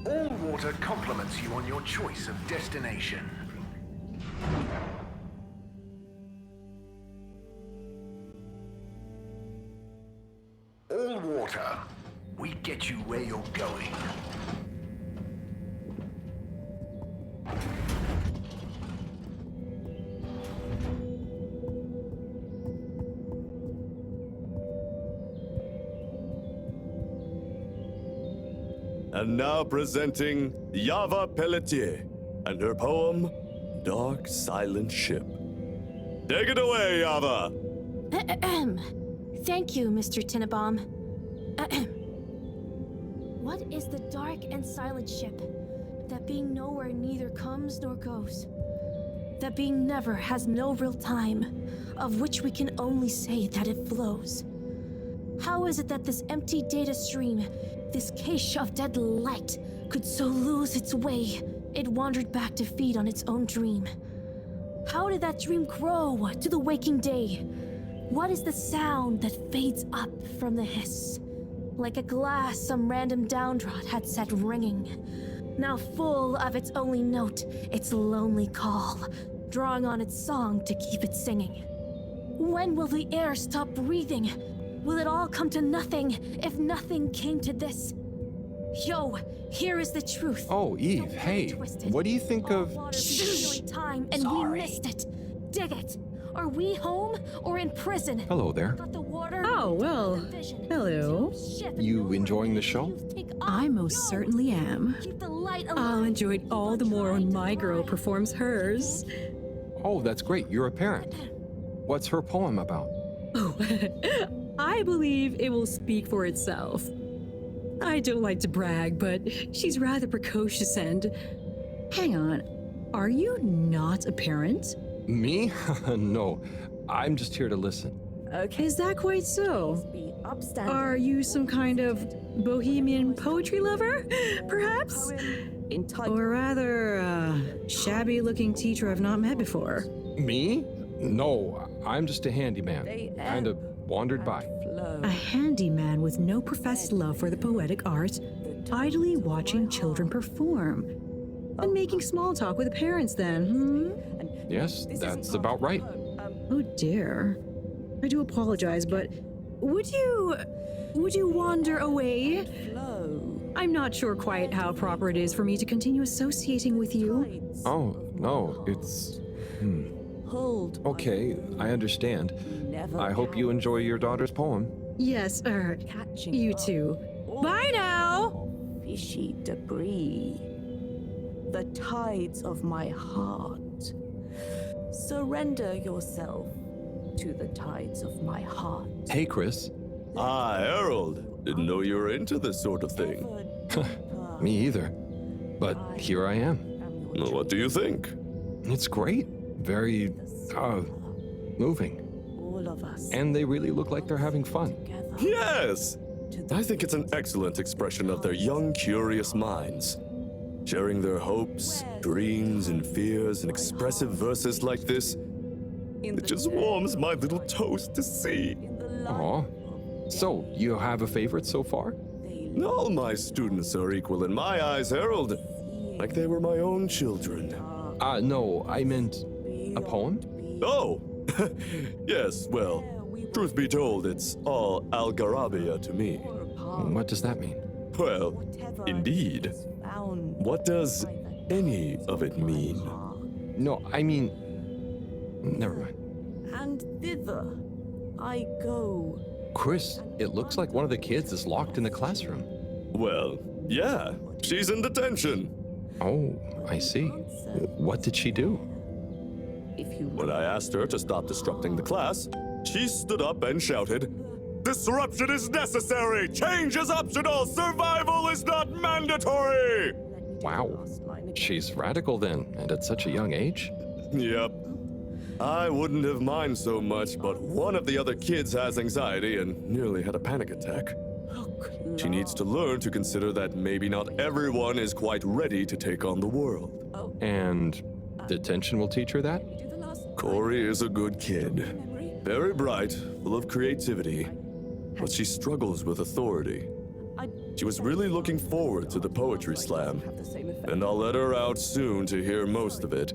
All water compliments you on your choice of destination. All water, we get you where you're going. And now presenting Yava Pelletier and her poem, Dark Silent Ship. Take it away, Yava! Thank you, Mr. Tinnabaum. What is the dark and silent ship that being nowhere neither comes nor goes? That being never has no real time, of which we can only say that it flows? How is it that this empty data stream, this cache of dead light, could so lose its way? It wandered back to feed on its own dream. How did that dream grow to the waking day? What is the sound that fades up from the hiss? Like a glass some random downdraught had set ringing, now full of its only note, its lonely call, drawing on its song to keep it singing. When will the air stop breathing? Will it all come to nothing if nothing came to this? Yo, here is the truth. Oh, Eve, hey, what do you think of... Time and we missed it. Dig it. Are we home or in prison? Hello there. Got the water, Oh, well, hello. You enjoying the show? I most certainly am. Keep the light alive. I'll enjoy it all the more when my girl performs hers. Oh, that's great. You're a parent. What's her poem about? Oh, I believe it will speak for itself. I don't like to brag, but she's rather precocious and... Hang on, are you not a parent? Me? No, I'm just here to listen. Is that quite so? Are you some kind of bohemian poetry lover, perhaps? Or rather, shabby-looking teacher I've not met before? Me? No, I'm just a handyman. Kinda wandered by. A handyman with no professed love for the poetic art, idly watching children perform. And making small talk with the parents then, Yes, that's about right. Oh dear. I do apologize, but would you wander away? I'm not sure quite how proper it is for me to continue associating with you. Oh, no, it's... Okay, I understand. I hope you enjoy your daughter's poem. Yes, you too. Bye now! Fishy debris. The tides of my heart. Surrender yourself to the tides of my heart. Hey, Chris. Ah, Harold. Didn't know you were into this sort of thing. Me either. But here I am. What do you think? It's great. Very, moving. All of us. And they really look like they're having fun. Yes! I think it's an excellent expression of their young, curious minds. Sharing their hopes, dreams, and fears in expressive verses like this, it just warms my little toes to see. Aw. So, you have a favorite so far? All my students are equal in my eyes, Harold. Like they were my own children. No, I meant a poem? Oh! Yes, well, truth be told, it's all Algarabia to me. What does that mean? Well, indeed. What does any of it mean? No, I mean... Never mind. And thither I go. Chris, it looks like one of the kids is locked in the classroom. Well, yeah, she's in detention. Oh, I see. What did she do? When I asked her to stop disrupting the class, she stood up and shouted, "Disruption is necessary! Change is optional! Survival is not mandatory!" Wow. She's radical then, and at such a young age? Yep. I wouldn't have minded so much, but one of the other kids has anxiety and nearly had a panic attack. She needs to learn to consider that maybe not everyone is quite ready to take on the world. And detention will teach her that? Corey is a good kid. Very bright, full of creativity, but she struggles with authority. She was really looking forward to the poetry slam, and I'll let her out soon to hear most of it.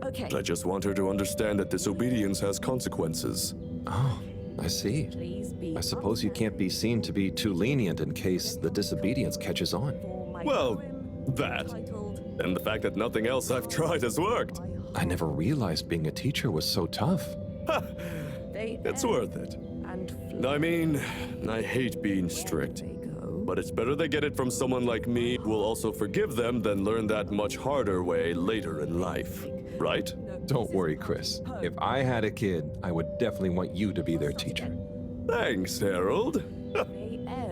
Okay. I just want her to understand that disobedience has consequences. Oh, I see. I suppose you can't be seen to be too lenient in case the disobedience catches on. Well, that. And the fact that nothing else I've tried has worked. I never realized being a teacher was so tough. It's worth it. I mean, I hate being strict. But it's better they get it from someone like me who will also forgive them than learn that much harder way later in life. Right? Don't worry, Chris. If I had a kid, I would definitely want you to be their teacher. Thanks, Harold.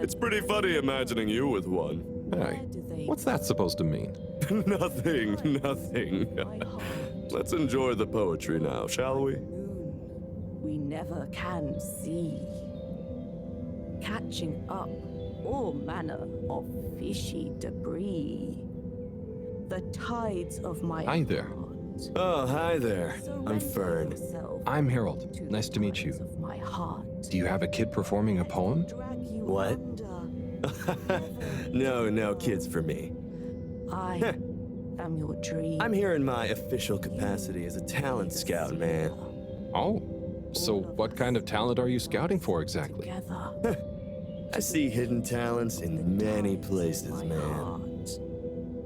It's pretty funny imagining you with one. Hey, what's that supposed to mean? Nothing. Let's enjoy the poetry now, shall we? We never can see. Catching up all manner of fishy debris. The tides of my Hi there. heart. Oh, hi there. I'm Surrender Fern. yourself I'm Harold. to the Nice to meet you. tides of my heart. Do you have a kid performing a poem? Drag you What? under. No kids for me. I am your dream. I'm here in my official capacity as a talent scout, man. Oh, so what kind of talent are you scouting for exactly? Together. I see hidden talents in many places, man.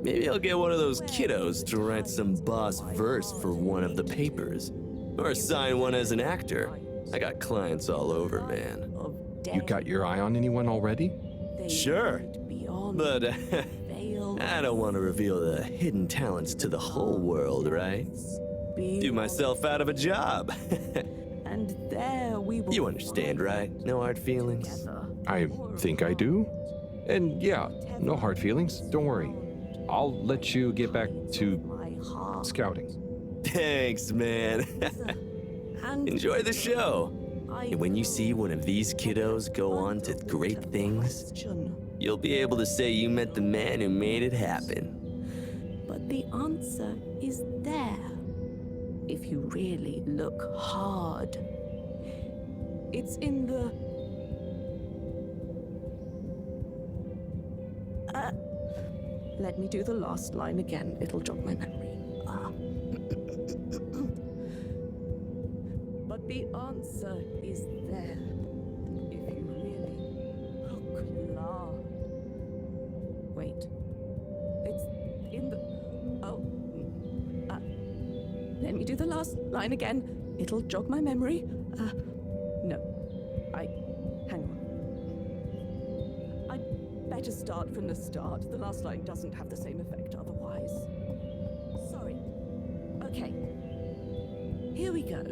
Maybe I'll get one of those kiddos to write some boss verse for one of the papers. Or sign one as an actor. I got clients all over, man. You got your eye on anyone already? Sure. But I don't want to reveal the hidden talents to the whole world, right? Do myself out of a job. And there we will You understand, right? No hard feelings? together. I think I do. And yeah, no hard feelings. Don't worry. I'll let you get back to My heart. scouting. Thanks, man. And Enjoy the show. I And when you see one of these kiddos go on to great things, question, you'll be able to say you met the man who made it happen. but the answer is there. If you really look hard. It's in the... let me do the last line again. It'll jog my memory. But the answer is there. If you really look hard. Wait. It's in the... Oh. Let me do the last line again. It'll jog my memory. No. Hang on. I'd better start from the start. The last line doesn't have the same effect otherwise. Sorry. Okay. Here we go.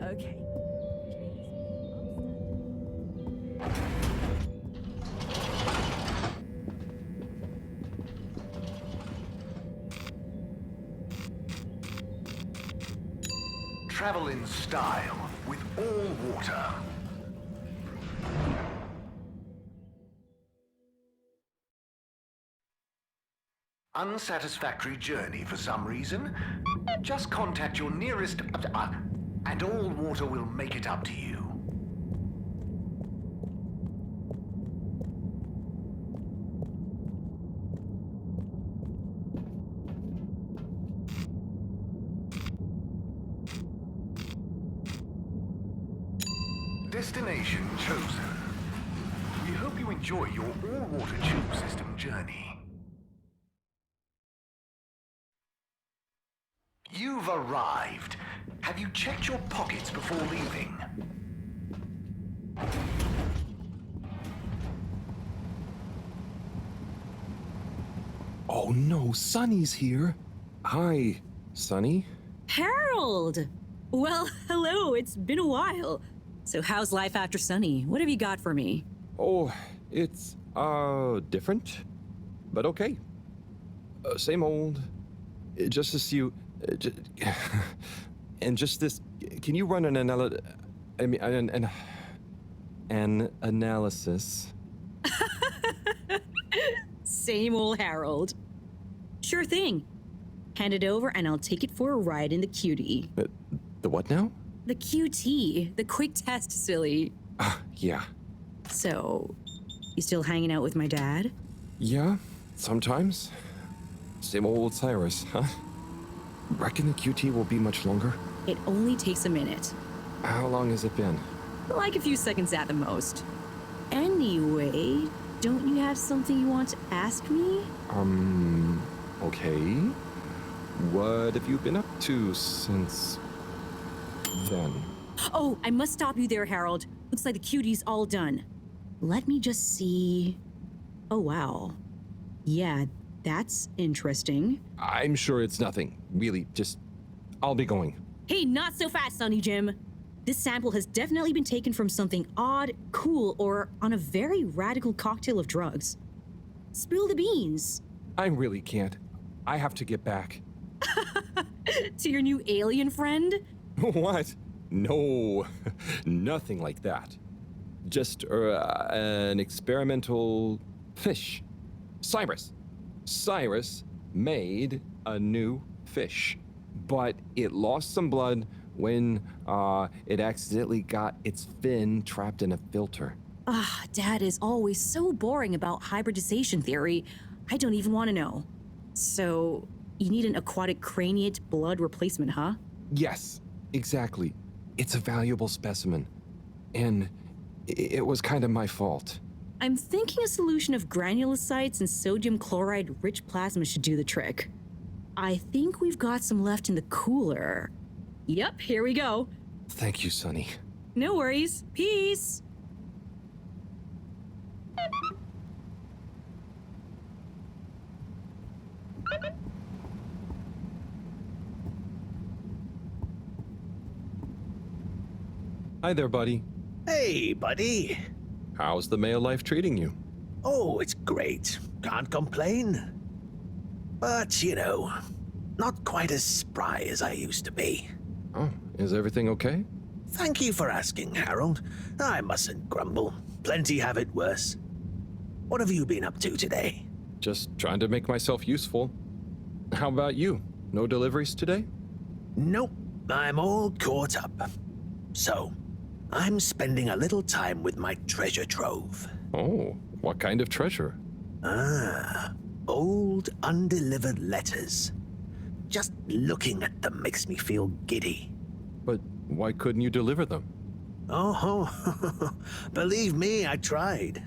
Okay. Travel in style with all water. Unsatisfactory journey for some reason? Just contact your nearest... and all water will make it up to you. Destination chosen. We hope you enjoy your all-water tube system journey. You've arrived. Have you checked your pockets before leaving? Oh no, Sunny's here. Hi, Sunny. Harold! Well, hello, it's been a while. So how's life after Sunny? What have you got for me? Oh, it's, different, but okay. Same old. Just as you, and just this, can you run an analysis? Same old Harold. Sure thing. Hand it over and I'll take it for a ride in the cutie. The what now? The QT, the quick test, silly. Yeah. So, you still hanging out with my dad? Yeah, sometimes. Same old Cyrus, huh? Reckon the QT will be much longer? It only takes a minute. How long has it been? Like a few seconds at the most. Anyway, don't you have something you want to ask me? Okay. What have you been up to since then? Oh, I must stop you there, Harold. Looks like the cutie's all done. Let me just see. Oh, wow. Yeah, that's interesting. I'm sure it's nothing. Really, just... I'll be going. Hey, not so fast, Sonny Jim. This sample has definitely been taken from something odd, cool, or on a very radical cocktail of drugs. Spill the beans. I really can't. I have to get back. To your new alien friend? What? No, nothing like that. Just an experimental fish. Cyrus made a new fish, but it lost some blood when it accidentally got its fin trapped in a filter. Dad is always so boring about hybridization theory. I don't even want to know. So, you need an aquatic craniate blood replacement, huh? Yes, exactly. It's a valuable specimen, and it was kind of my fault. I'm thinking a solution of granulocytes and sodium chloride-rich plasma should do the trick. I think we've got some left in the cooler. Yep, here we go. Thank you, Sonny. No worries. Peace! Hi there, buddy. Hey, buddy. How's the male life treating you? Oh, it's great. Can't complain. But, not quite as spry as I used to be. Oh, is everything okay? Thank you for asking, Harold. I mustn't grumble. Plenty have it worse. What have you been up to today? Just trying to make myself useful. How about you? No deliveries today? Nope, I'm all caught up. So, I'm spending a little time with my treasure trove. Oh, what kind of treasure? Old undelivered letters. Just looking at them makes me feel giddy. But why couldn't you deliver them? Oh, believe me, I tried.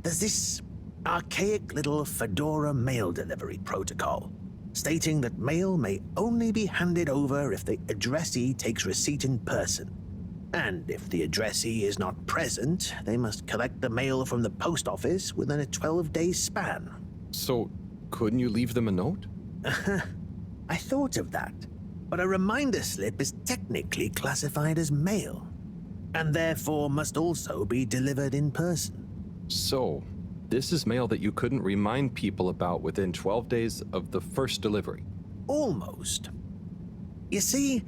There's this archaic little Fedora mail delivery protocol, stating that mail may only be handed over if the addressee takes receipt in person. And if the addressee is not present, they must collect the mail from the post office within a 12-day span. So, couldn't you leave them a note? I thought of that, but a reminder slip is technically classified as mail, and therefore must also be delivered in person. So, this is mail that you couldn't remind people about within 12 days of the first delivery. Almost. You see,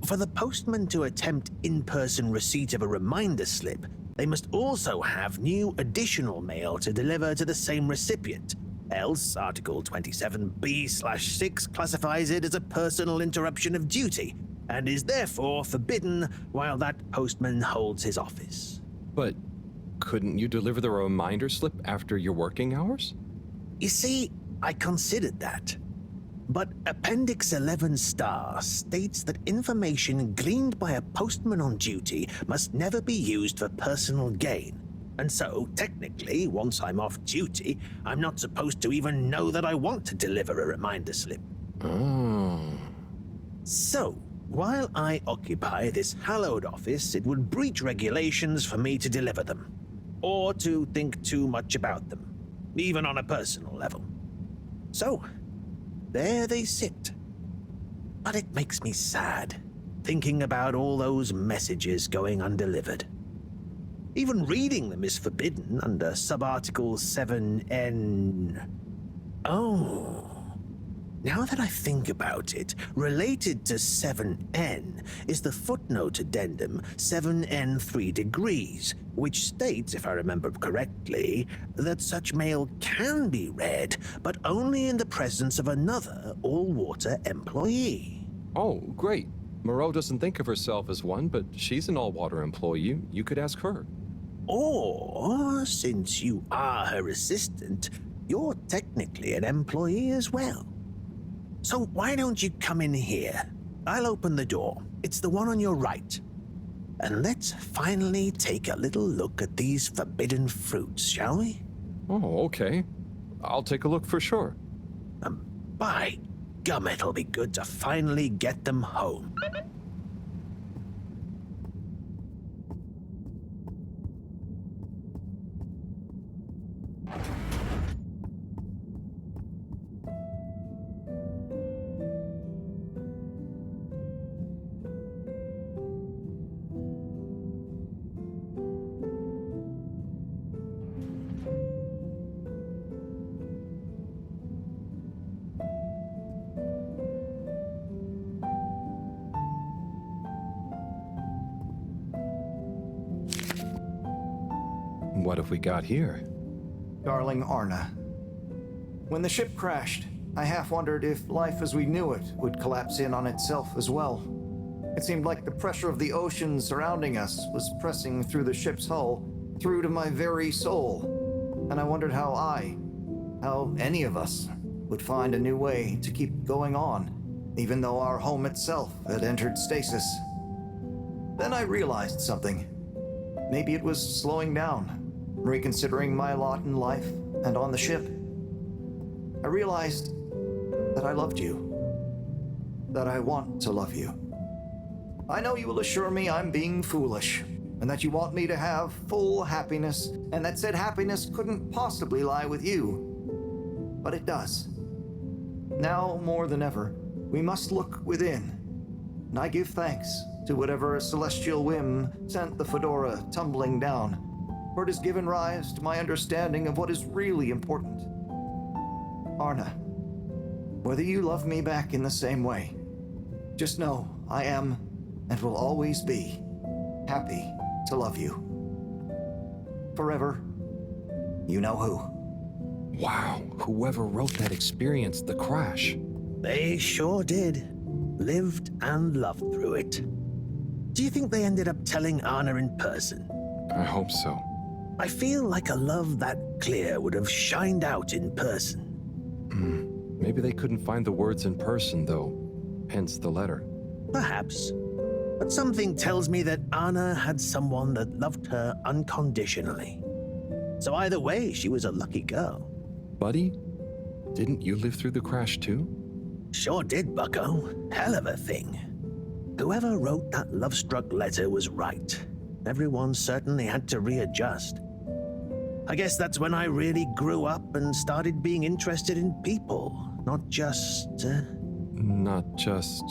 for the postman to attempt in-person receipt of a reminder slip, they must also have new additional mail to deliver to the same recipient. Else, Article 27B/6 classifies it as a personal interruption of duty, and is therefore forbidden while that postman holds his office. But couldn't you deliver the reminder slip after your working hours? You see, I considered that. But Appendix 11 Star states that information gleaned by a postman on duty must never be used for personal gain. And so, technically, once I'm off duty, I'm not supposed to even know that I want to deliver a reminder slip. Oh. So, while I occupy this hallowed office, it would breach regulations for me to deliver them, or to think too much about them, even on a personal level. So, there they sit. But it makes me sad, thinking about all those messages going undelivered. Even reading them is forbidden under Subarticle 7N. Oh. Now that I think about it, related to 7N is the footnote addendum 7N 3 degrees, which states, if I remember correctly, that such mail can be read, but only in the presence of another all-water employee. Oh, great. Moreau doesn't think of herself as one, but she's an all-water employee. You could ask her. Or, since you are her assistant, you're technically an employee as well. So why don't you come in here? I'll open the door. It's the one on your right. And let's finally take a little look at these forbidden fruits, shall we? Oh, okay. I'll take a look for sure. By gum, it'll be good to finally get them home. What have we got here? Darling Arna, when the ship crashed, I half wondered if life as we knew it would collapse in on itself as well. It seemed like the pressure of the ocean surrounding us was pressing through the ship's hull, through to my very soul. And I wondered how any of us, would find a new way to keep going on, even though our home itself had entered stasis. Then I realized something. Maybe it was slowing down, reconsidering my lot in life and on the ship. I realized that I loved you, that I want to love you. I know you will assure me I'm being foolish, and that you want me to have full happiness, and that said happiness couldn't possibly lie with you. But it does. Now more than ever, we must look within, and I give thanks to whatever celestial whim sent the fedora tumbling down, for it has given rise to my understanding of what is really important. Arna, whether you love me back in the same way, just know I am, and will always be, happy to love you. Forever, you know who. Wow, whoever wrote that experienced the crash. They sure did. Lived and loved through it. Do you think they ended up telling Anna in person? I hope so. I feel like a love that clear would have shined out in person. Maybe they couldn't find the words in person, though. Hence the letter. Perhaps. But something tells me that Anna had someone that loved her unconditionally. So either way, she was a lucky girl. Buddy, didn't you live through the crash too? Sure did, bucko. Hell of a thing. Whoever wrote that love-struck letter was right. Everyone certainly had to readjust. I guess that's when I really grew up and started being interested in people, not just... Not just...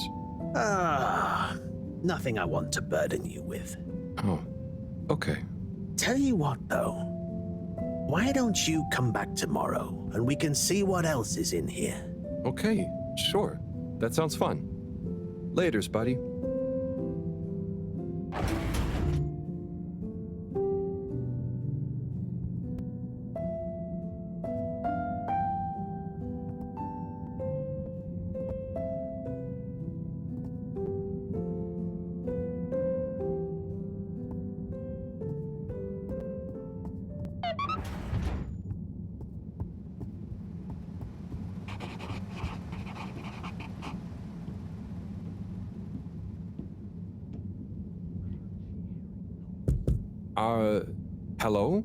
Nothing I want to burden you with. Oh, okay. Tell you what, though. Why don't you come back tomorrow, and we can see what else is in here? Okay, sure. That sounds fun. Laters, buddy. Hello?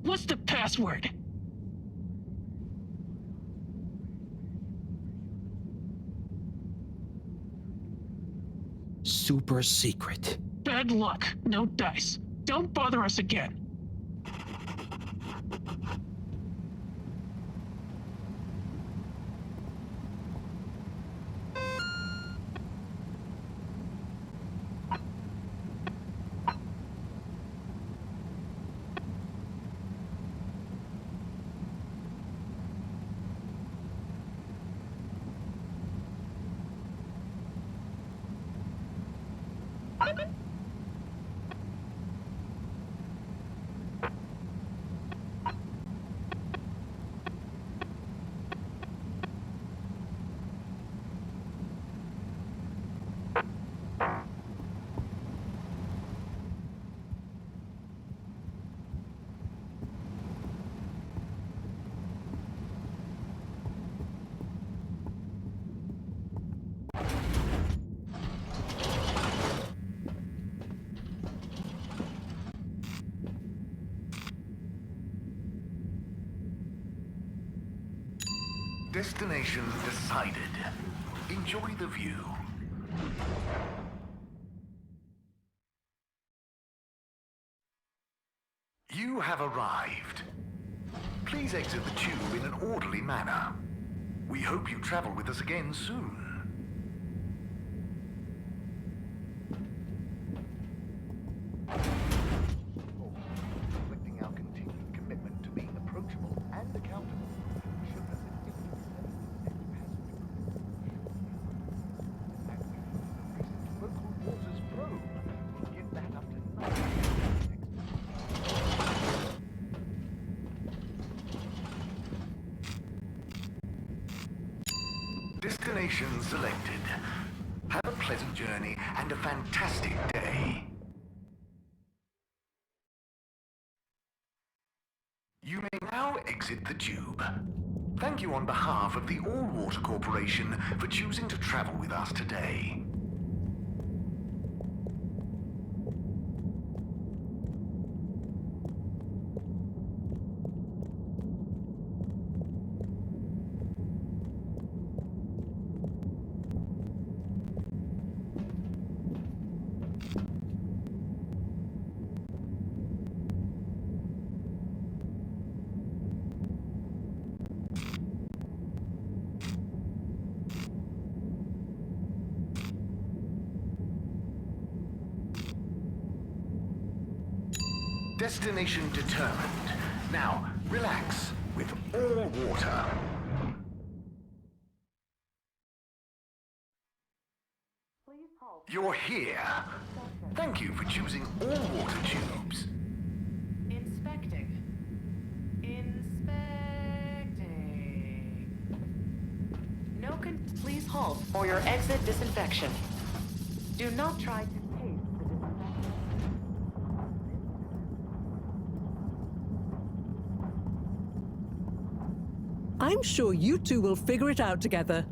What's the password? Super secret. Bad luck. No dice. Don't bother us again. Destination decided. Enjoy the view. You have arrived. Please exit the tube in an orderly manner. We hope you travel with us again soon. Reflecting our continued commitment to being approachable and accountable. Should have been local waters probe will get that up to 9. Destination selected. Have a pleasant journey and a fantastic day. You may now exit the tube. Thank you on behalf of the All Water Corporation for choosing to travel with us today. Destination determined. Now, relax with All Water. You're here. Thank you for choosing All Water tubes. Inspecting. No please halt for your exit disinfection. Do not try to taste the disinfectant. I'm sure you two will figure it out together.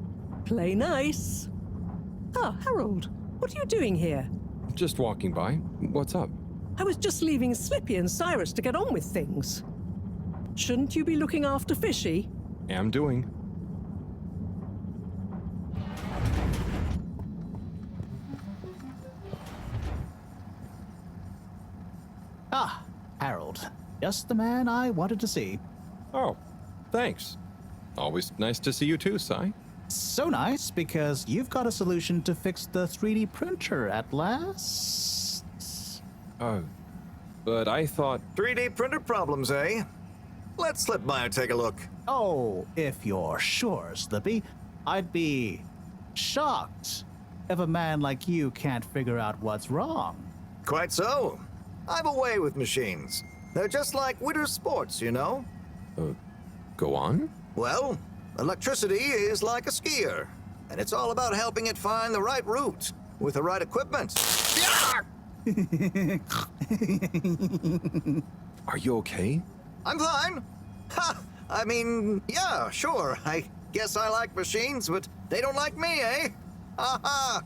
Play nice. Ah, Harold, what are you doing here? Just walking by. What's up? I was just leaving Slippy and Cyrus to get on with things. Shouldn't you be looking after Fishy? Am doing. Ah, Harold. Just the man I wanted to see. Oh, thanks. Always nice to see you too, Si. So nice, because you've got a solution to fix the 3D printer at last. But I thought... 3D printer problems, eh? Let's slip by and take a look. Oh, if you're sure, Slippy, I'd be shocked if a man like you can't figure out what's wrong. Quite so. I'm away with machines. They're just like winter sports, you know? Go on? Well, electricity is like a skier, and it's all about helping it find the right route with the right equipment. Are you okay? I'm fine. Ha! I mean, yeah, sure. I guess I like machines, but they don't like me, eh? Ha ha!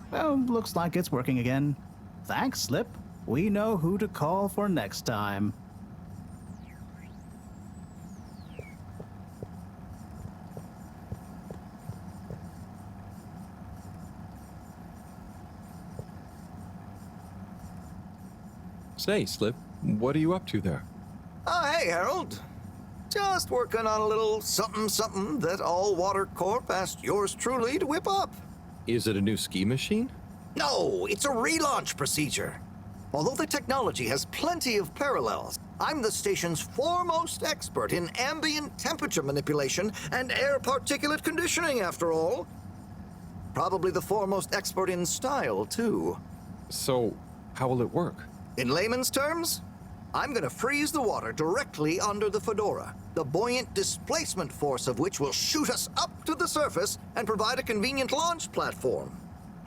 Well, looks like it's working again. Thanks, Slip. We know who to call for next time. Say, Slip, what are you up to there? Oh, hey, Harold. Just working on a little something that All Water Corp asked yours truly to whip up. Is it a new ski machine? No, it's a relaunch procedure. Although the technology has plenty of parallels, I'm the station's foremost expert in ambient temperature manipulation and air particulate conditioning, after all. Probably the foremost expert in style, too. So, how will it work? In layman's terms, I'm gonna freeze the water directly under the Fedora, the buoyant displacement force of which will shoot us up to the surface and provide a convenient launch platform.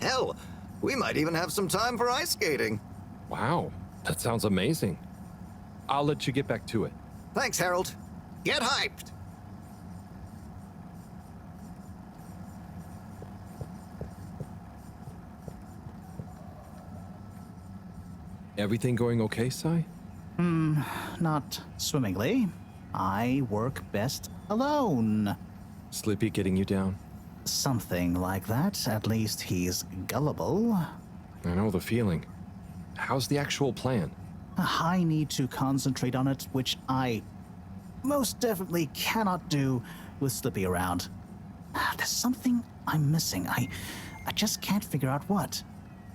Hell, we might even have some time for ice skating. Wow, that sounds amazing. I'll let you get back to it. Thanks, Harold. Get hyped! Everything going okay, Sai? Not swimmingly. I work best alone. Slippy getting you down? Something like that. At least he's gullible. I know the feeling. How's the actual plan? I need to concentrate on it, which I most definitely cannot do with Slippy around. There's something I'm missing. I just can't figure out what.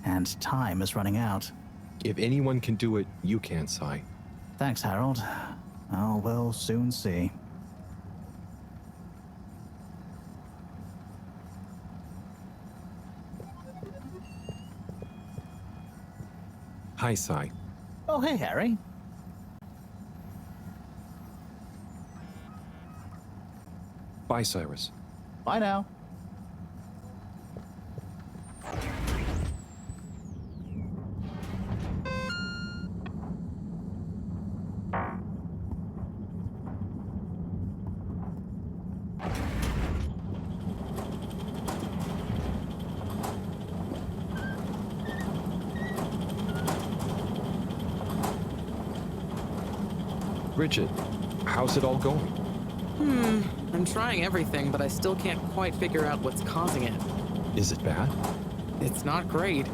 And time is running out. If anyone can do it, you can, Sai. Thanks, Harold. Oh, we'll soon see. Hi, Sai. Oh, hey, Harry. Bye, Cyrus. Bye now. Bridget, how's it all going? I'm trying everything, but I still can't quite figure out what's causing it. Is it bad? It's not great.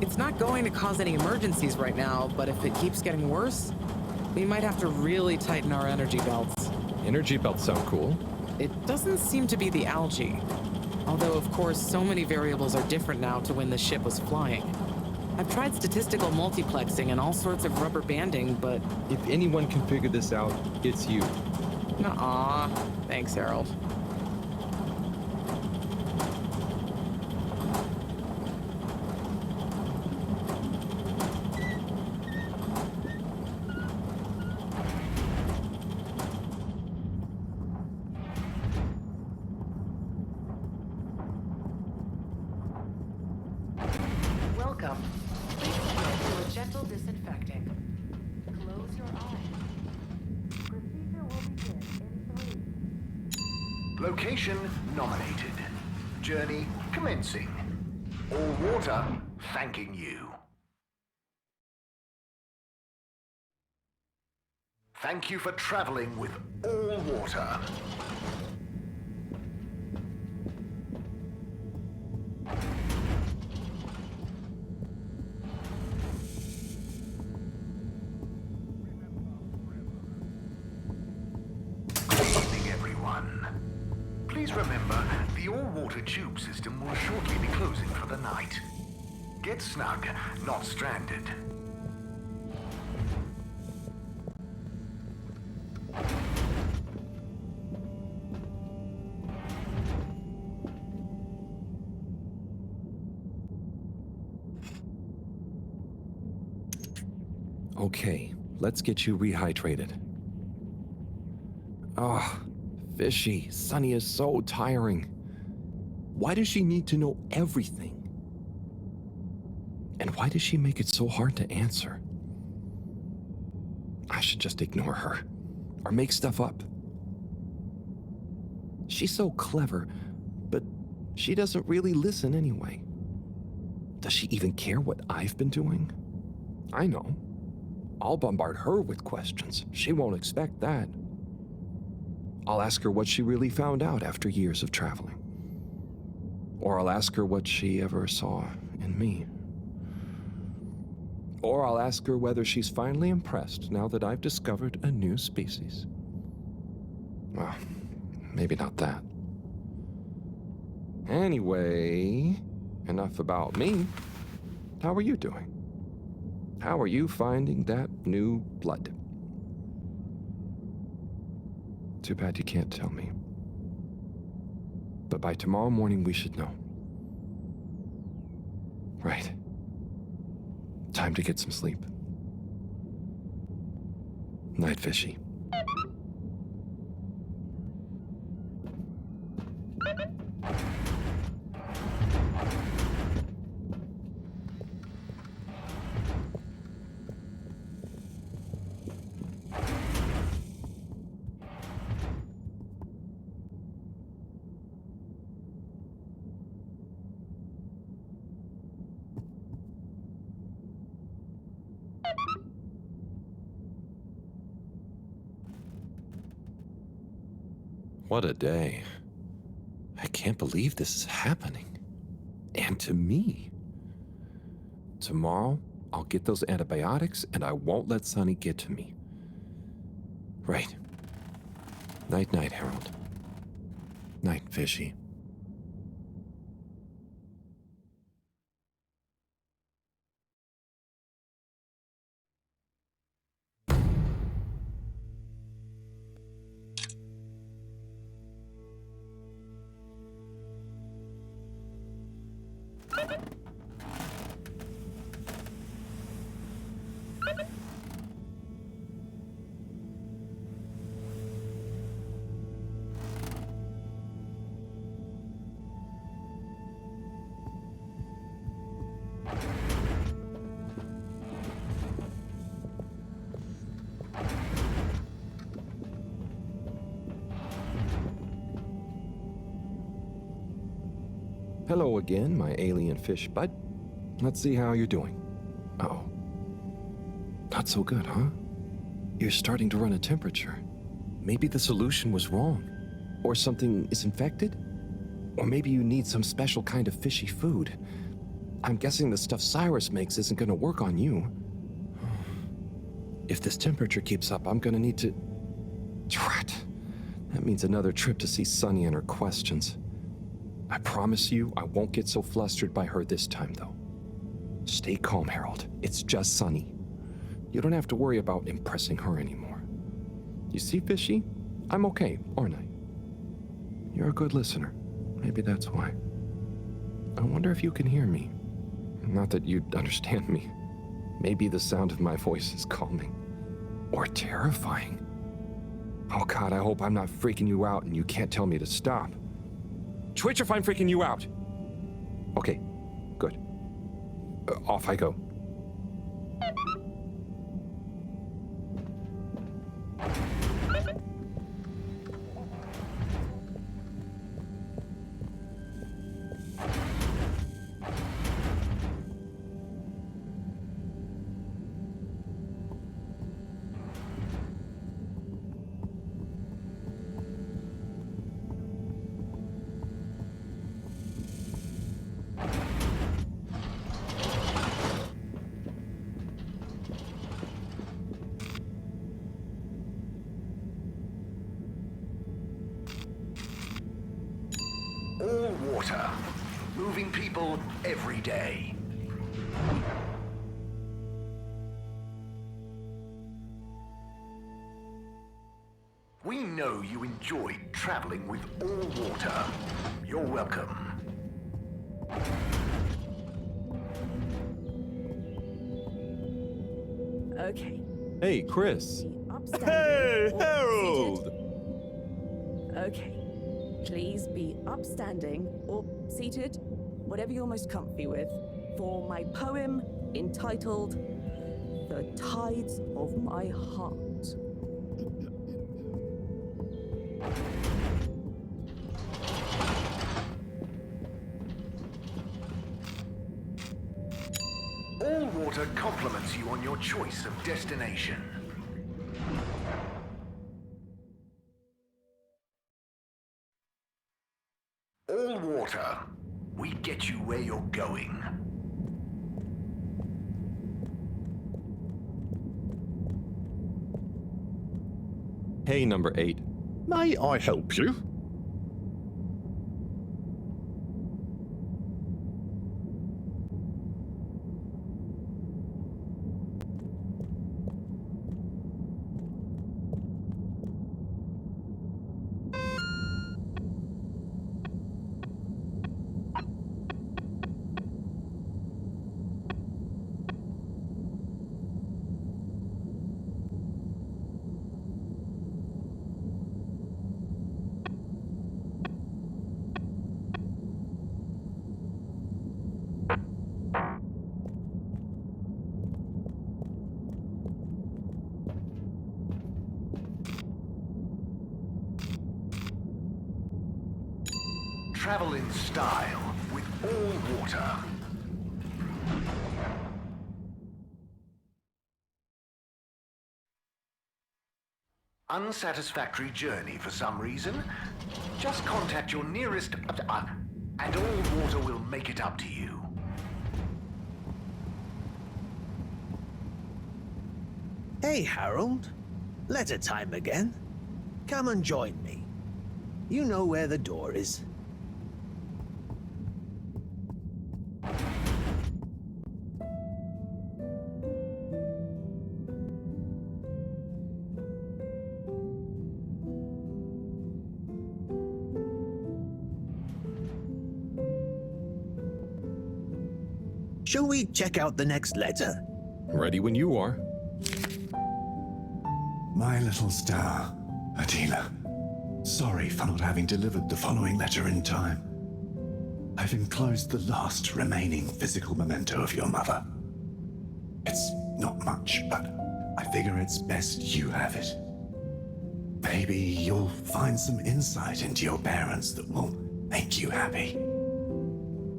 It's not going to cause any emergencies right now, but if it keeps getting worse, we might have to really tighten our energy belts. Energy belts sound cool. It doesn't seem to be the algae. Although, of course, so many variables are different now to when the ship was flying. I've tried statistical multiplexing and all sorts of rubber banding, but... If anyone can figure this out, it's you. Nuh-uh. Thanks, Harold. Welcome. Please do a gentle disinfecting. Close your eyes. Procedure will begin in 3. Location nominated. Journey commencing. All water thanking you. Thank you for traveling with all water. Good evening, everyone. Please remember, the all-water tube system will shortly be closing for the night. Get snug, not stranded. Okay, let's get you rehydrated. Ah, fishy. Sunny is so tiring. Why does she need to know everything? And why does she make it so hard to answer? I should just ignore her, or make stuff up. She's so clever, but she doesn't really listen anyway. Does she even care what I've been doing? I know. I'll bombard her with questions. She won't expect that. I'll ask her what she really found out after years of traveling. Or I'll ask her what she ever saw in me. Or I'll ask her whether she's finally impressed now that I've discovered a new species. Well, maybe not that. Anyway, enough about me. How are you doing? How are you finding that new blood? Too bad you can't tell me. But by tomorrow morning, we should know. Right. Time to get some sleep. Night, Fishy. What a day. I can't believe this is happening. And to me. Tomorrow, I'll get those antibiotics and I won't let Sonny get to me. Right. Night-night, Harold. Night, Fishy. Hello again, my alien fish bud. Let's see how you're doing. Uh-oh. Not so good, huh? You're starting to run a temperature. Maybe the solution was wrong. Or something is infected? Or maybe you need some special kind of fishy food. I'm guessing the stuff Cyrus makes isn't gonna work on you. If this temperature keeps up, I'm gonna need to... Drat. That means another trip to see Sunny and her questions. I promise you, I won't get so flustered by her this time, though. Stay calm, Harold. It's just Sunny. You don't have to worry about impressing her anymore. You see, Fishy? I'm okay, aren't I? You're a good listener. Maybe that's why. I wonder if you can hear me. Not that you'd understand me. Maybe the sound of my voice is calming. Or terrifying. Oh God, I hope I'm not freaking you out and you can't tell me to stop. Twitch if I'm freaking you out. Okay, good. Off I go. All water. Moving people every day. We know you enjoyed traveling with all water. You're welcome. Okay. Hey, Chris. Be upstanding Hey, or Harold! seated. Okay. Please be upstanding or seated, whatever you're most comfy with, for my poem entitled The Tides of My Heart. All water compliments you on your choice of destination. All water. We get you where you're going. Hey, number 8. May I help you? travel in style with all water. Unsatisfactory journey for some reason? Just contact your nearest... and all water will make it up to you. Hey, Harold. Letter time again. Come and join me. You know where the door is. Shall we check out the next letter? Ready when you are. My little star, Adila. Sorry for not having delivered the following letter in time. I've enclosed the last remaining physical memento of your mother. It's not much, but I figure it's best you have it. Maybe you'll find some insight into your parents that will make you happy.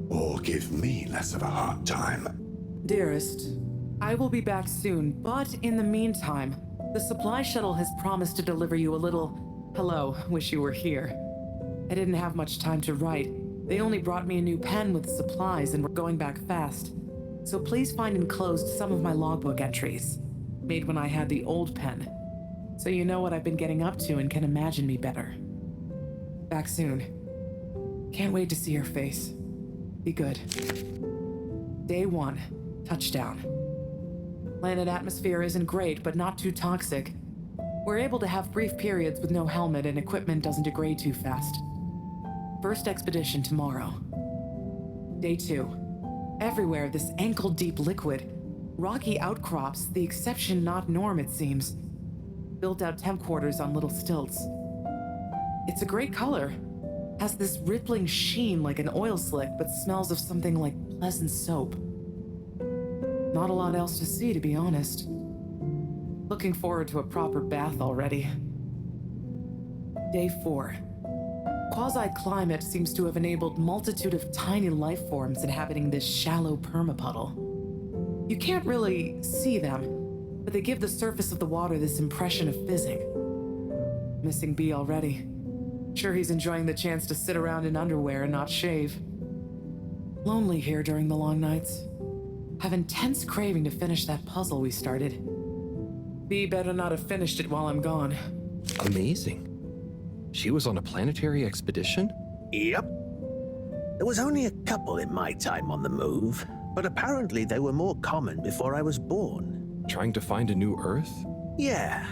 Or give me less of a hard time. Dearest, I will be back soon, but in the meantime, the supply shuttle has promised to deliver you a little, hello, wish you were here. I didn't have much time to write. They only brought me a new pen with supplies and we're going back fast. So please find enclosed some of my logbook entries, made when I had the old pen, so you know what I've been getting up to and can imagine me better. Back soon. Can't wait to see your face. Be good. Day 1, touchdown. Planet atmosphere isn't great, but not too toxic. We're able to have brief periods with no helmet and equipment doesn't degrade too fast. First expedition tomorrow. Day 2. Everywhere this ankle-deep liquid. Rocky outcrops, the exception not norm it seems. Built out temp quarters on little stilts. It's a great color. Has this rippling sheen like an oil slick, but smells of something like pleasant soap. Not a lot else to see, to be honest. Looking forward to a proper bath already. Day 4. Quasi-climate seems to have enabled multitude of tiny life forms inhabiting this shallow permapuddle. You can't really see them, but they give the surface of the water this impression of fizzing. Missing B already. Sure he's enjoying the chance to sit around in underwear and not shave. Lonely here during the long nights. Have intense craving to finish that puzzle we started. B better not have finished it while I'm gone. Amazing. She was on a planetary expedition? Yep. There was only a couple in my time on the move, but apparently they were more common before I was born. Trying to find a new Earth? Yeah,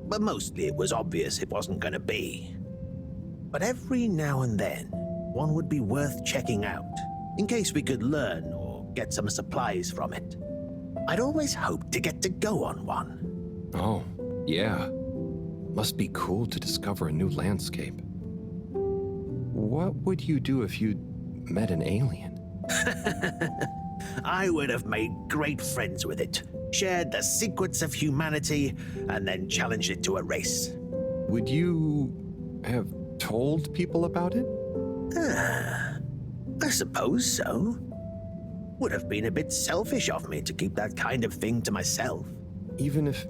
but mostly it was obvious it wasn't gonna be. But every now and then, one would be worth checking out, in case we could learn or get some supplies from it. I'd always hoped to get to go on one. Oh, yeah. Must be cool to discover a new landscape. What would you do if you met an alien? I would have made great friends with it, shared the secrets of humanity, and then challenged it to a race. Would you have told people about it? I suppose so. Would have been a bit selfish of me to keep that kind of thing to myself. Even if...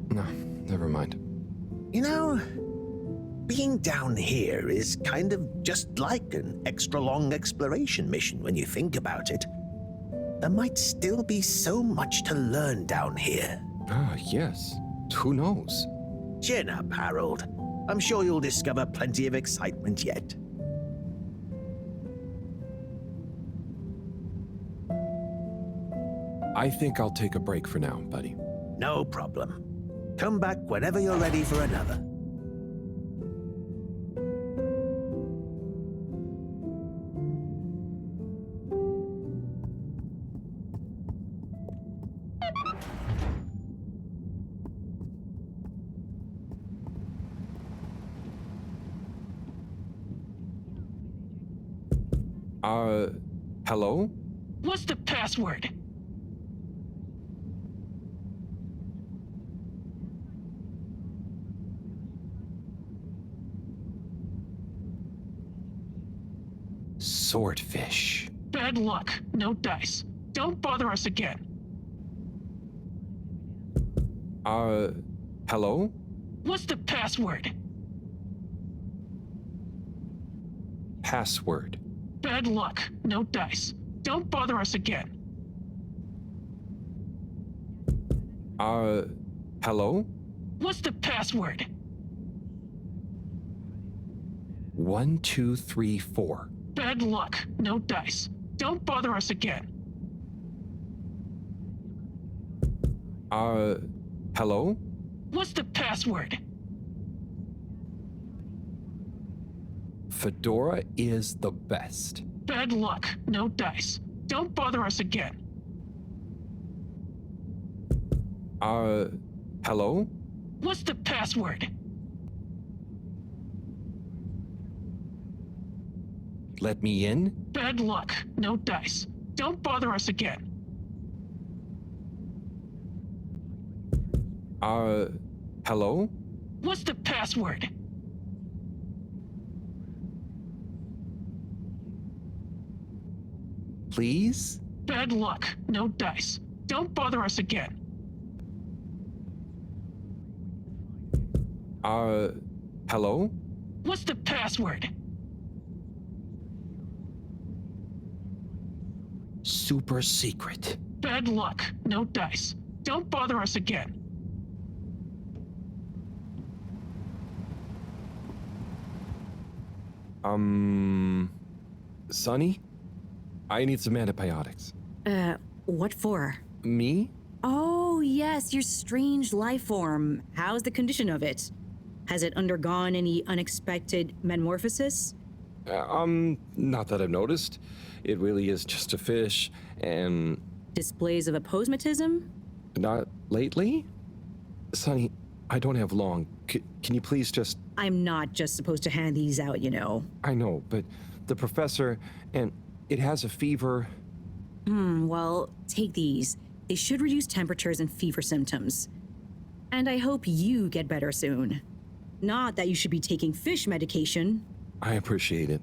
No, never mind. You know, being down here is kind of just like an extra-long exploration mission when you think about it. There might still be so much to learn down here. Ah, yes. Who knows? Chin up, Harold. I'm sure you'll discover plenty of excitement yet. I think I'll take a break for now, buddy. No problem. Come back whenever you're ready for another. Hello? What's the password? swordfish. Bad luck. No dice. Don't bother us again. Hello? What's the password? Password. Bad luck. No dice. Don't bother us again. Hello? What's the password? 1, 2, 3, 4. Bad luck. No dice. Don't bother us again. Hello? What's the password? Fedora is the best. Bad luck. No dice. Don't bother us again. Hello? What's the password? Let me in? Bad luck. No dice. Don't bother us again. Hello? What's the password? Please? Bad luck. No dice. Don't bother us again. Hello? What's the password? Super secret. Bad luck. No dice. Don't bother us again. Sonny? I need some antibiotics. What for? Me? Oh, yes, your strange life form. How's the condition of it? Has it undergone any unexpected metamorphosis? Not that I've noticed. It really is just a fish, and... Displays of aposematism? Not lately? Sonny, I don't have long. Can you please just... I'm not just supposed to hand these out, you know. I know, but the professor, and it has a fever. Well, take these. They should reduce temperatures and fever symptoms. And I hope you get better soon. Not that you should be taking fish medication. I appreciate it.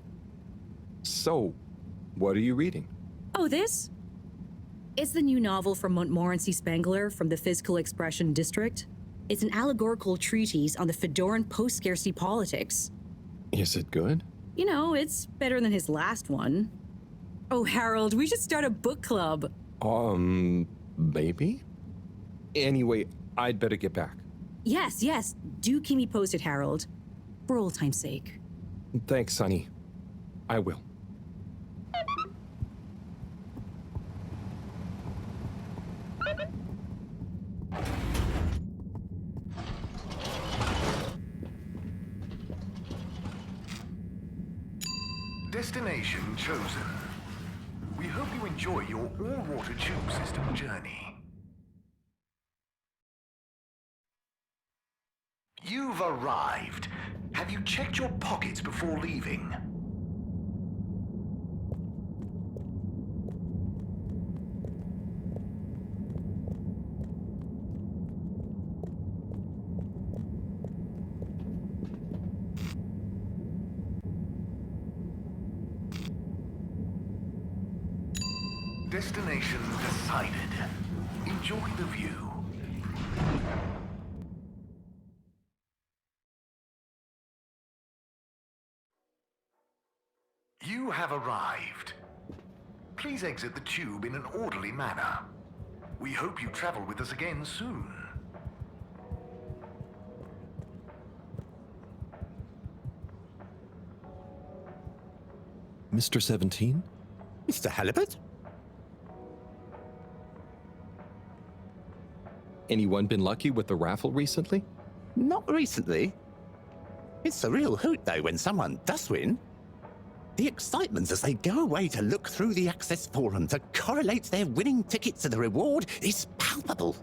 So, what are you reading? Oh, this? It's the new novel from Montmorency Spengler from the Physical Expression District. It's an allegorical treatise on the Fedoran post-scarcity politics. Is it good? You know, it's better than his last one. Oh, Harold, we should start a book club. Maybe? Anyway, I'd better get back. Yes, yes. Do keep me posted, Harold. For old time's sake. Thanks, Sonny. I will. Destination chosen. We hope you enjoy your all-water tube system journey. You've arrived. Have you checked your pockets before leaving? Destination decided. Enjoy the view. You have arrived. Please exit the tube in an orderly manner. We hope you travel with us again soon. Mr. 17? Mr. Halibut? Anyone been lucky with the raffle recently? Not recently. It's a real hoot, though, when someone does win. The excitement as they go away to look through the access forum to correlate their winning ticket to the reward is palpable.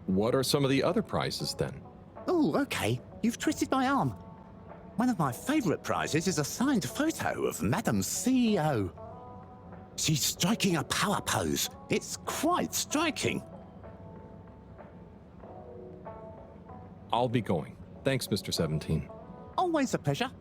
What are some of the other prizes then? Oh, okay. You've twisted my arm. One of my favourite prizes is a signed photo of Madam CEO. She's striking a power pose. It's quite striking. I'll be going. Thanks, Mr. 17. Always a pleasure.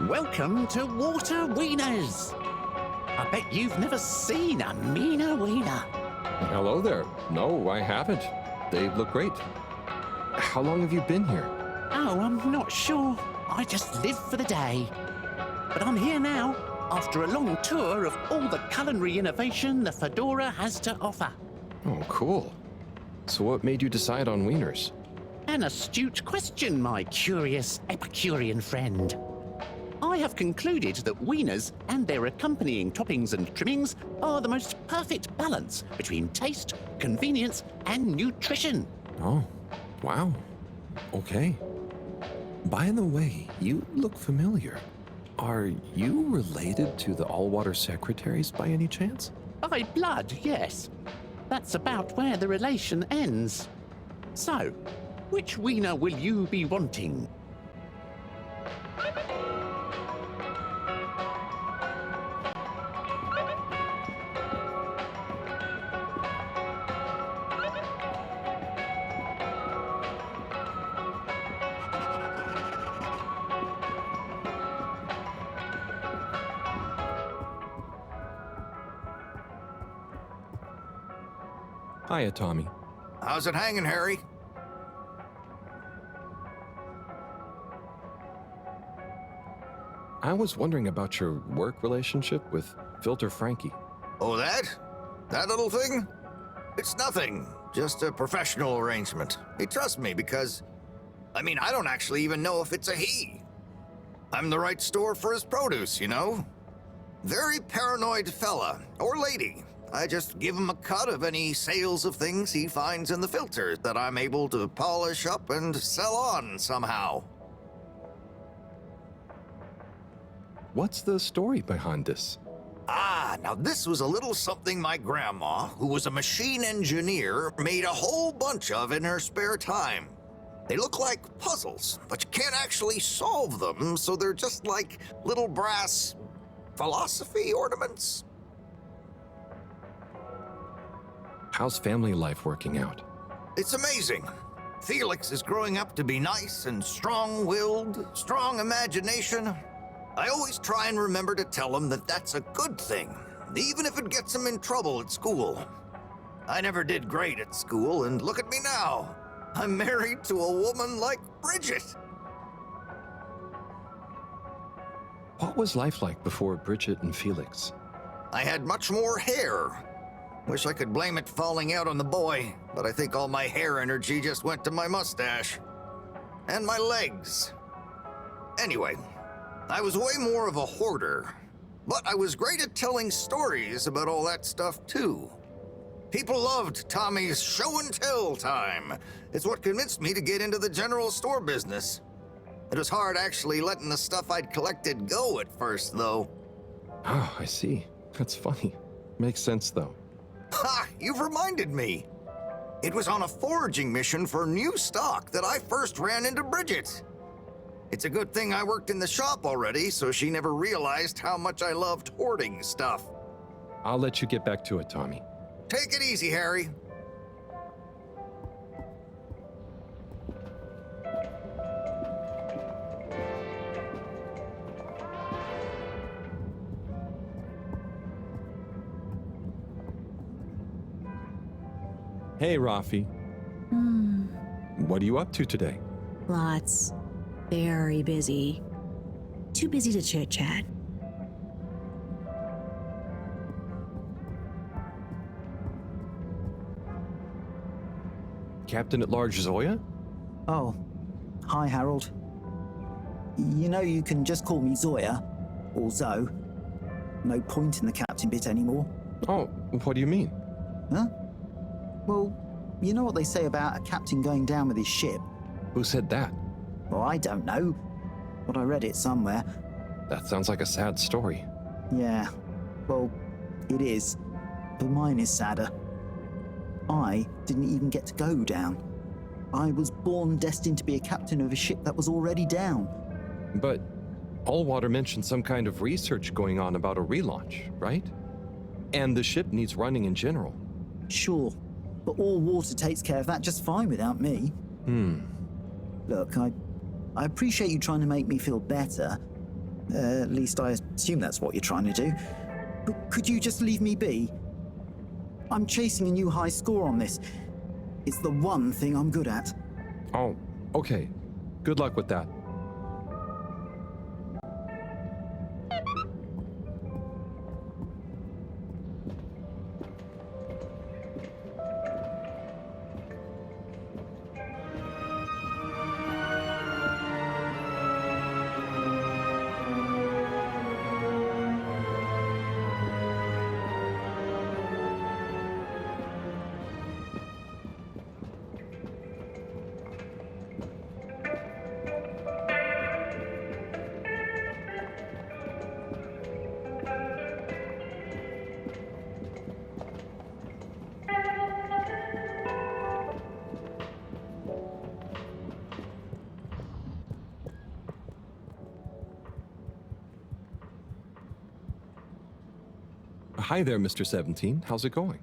Welcome to Water Wieners. I bet you've never seen a meaner wiener. Hello there. No, I haven't. They look great. How long have you been here? Oh, I'm not sure. I just live for the day. But I'm here now, after a long tour of all the culinary innovation the Fedora has to offer. Oh, cool. So what made you decide on wieners? An astute question, my curious Epicurean friend. I have concluded that wieners and their accompanying toppings and trimmings are the most perfect balance between taste, convenience, and nutrition. Oh, wow. Okay. By the way, you look familiar. Are you related to the Allwater secretaries by any chance? By blood, yes. That's about where the relation ends. So, which wiener will you be wanting? Hiya, Tommy. How's it hanging, Harry? I was wondering about your work relationship with Filter Frankie. Oh, that? That little thing? It's nothing. Just a professional arrangement. He trusts me because... I don't actually even know if it's a he. I'm the right store for his produce, you know? Very paranoid fella, or lady. I just give him a cut of any sales of things he finds in the filter that I'm able to polish up and sell on somehow. What's the story behind this? Now this was a little something my grandma, who was a machine engineer, made a whole bunch of in her spare time. They look like puzzles, but you can't actually solve them, so they're just like little brass philosophy ornaments. How's family life working out? It's amazing. Felix is growing up to be nice and strong-willed, strong imagination. I always try and remember to tell him that that's a good thing, even if it gets him in trouble at school. I never did great at school, and look at me now. I'm married to a woman like Bridget. What was life like before Bridget and Felix? I had much more hair. Wish I could blame it falling out on the boy, but I think all my hair energy just went to my mustache. And my legs. Anyway, I was way more of a hoarder, but I was great at telling stories about all that stuff too. People loved Tommy's show and tell time. It's what convinced me to get into the general store business. It was hard actually letting the stuff I'd collected go at first, though. Oh, I see. That's funny. Makes sense, though. Ha! You've reminded me. It was on a foraging mission for new stock that I first ran into Bridget. It's a good thing I worked in the shop already, so she never realized how much I loved hoarding stuff. I'll let you get back to it, Tommy. Take it easy, Harry. Hey, Rafi. What are you up to today? Lots. Very busy. Too busy to chit-chat. Captain at Large Zoya? Oh, hi, Harold. You know you can just call me Zoya, or Zoe. No point in the captain bit anymore. Oh, what do you mean? Huh? Well, you know what they say about a captain going down with his ship? Who said that? Well, I don't know, but I read it somewhere. That sounds like a sad story. Yeah, well, it is. But mine is sadder. I didn't even get to go down. I was born destined to be a captain of a ship that was already down. But Allwater mentioned some kind of research going on about a relaunch, right? And the ship needs running in general. Sure, but Allwater takes care of that just fine without me. Look, I appreciate you trying to make me feel better. At least I assume that's what you're trying to do. But could you just leave me be? I'm chasing a new high score on this. It's the one thing I'm good at. Oh, okay. Good luck with that. Hi there, Mr. 17. How's it going?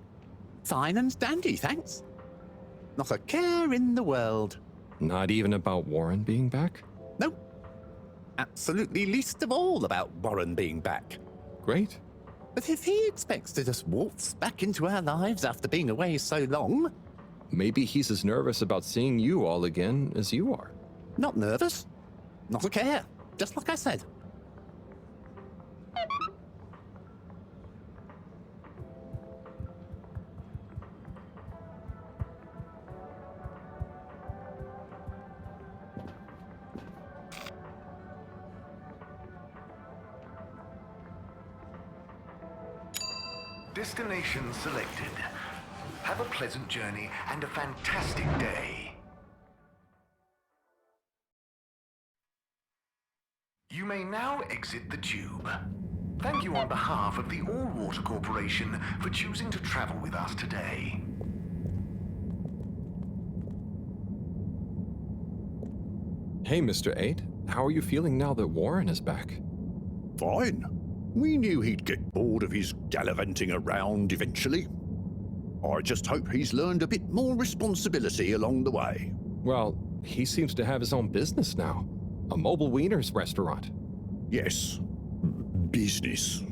Fine and dandy, thanks. Not a care in the world. Not even about Warren being back? Nope. Absolutely least of all about Warren being back. Great. But if he expects to just waltz back into our lives after being away so long... Maybe he's as nervous about seeing you all again as you are. Not nervous. Not a care. Just like I said. Destination selected. Have a pleasant journey and a fantastic day. You may now exit the tube. Thank you on behalf of the Allwater Corporation for choosing to travel with us today. Hey, Mr. 8. How are you feeling now that Warren is back? Fine. We knew he'd get bored of his gallivanting around eventually. I just hope he's learned a bit more responsibility along the way. Well, he seems to have his own business now. A mobile wieners restaurant. Yes. Business.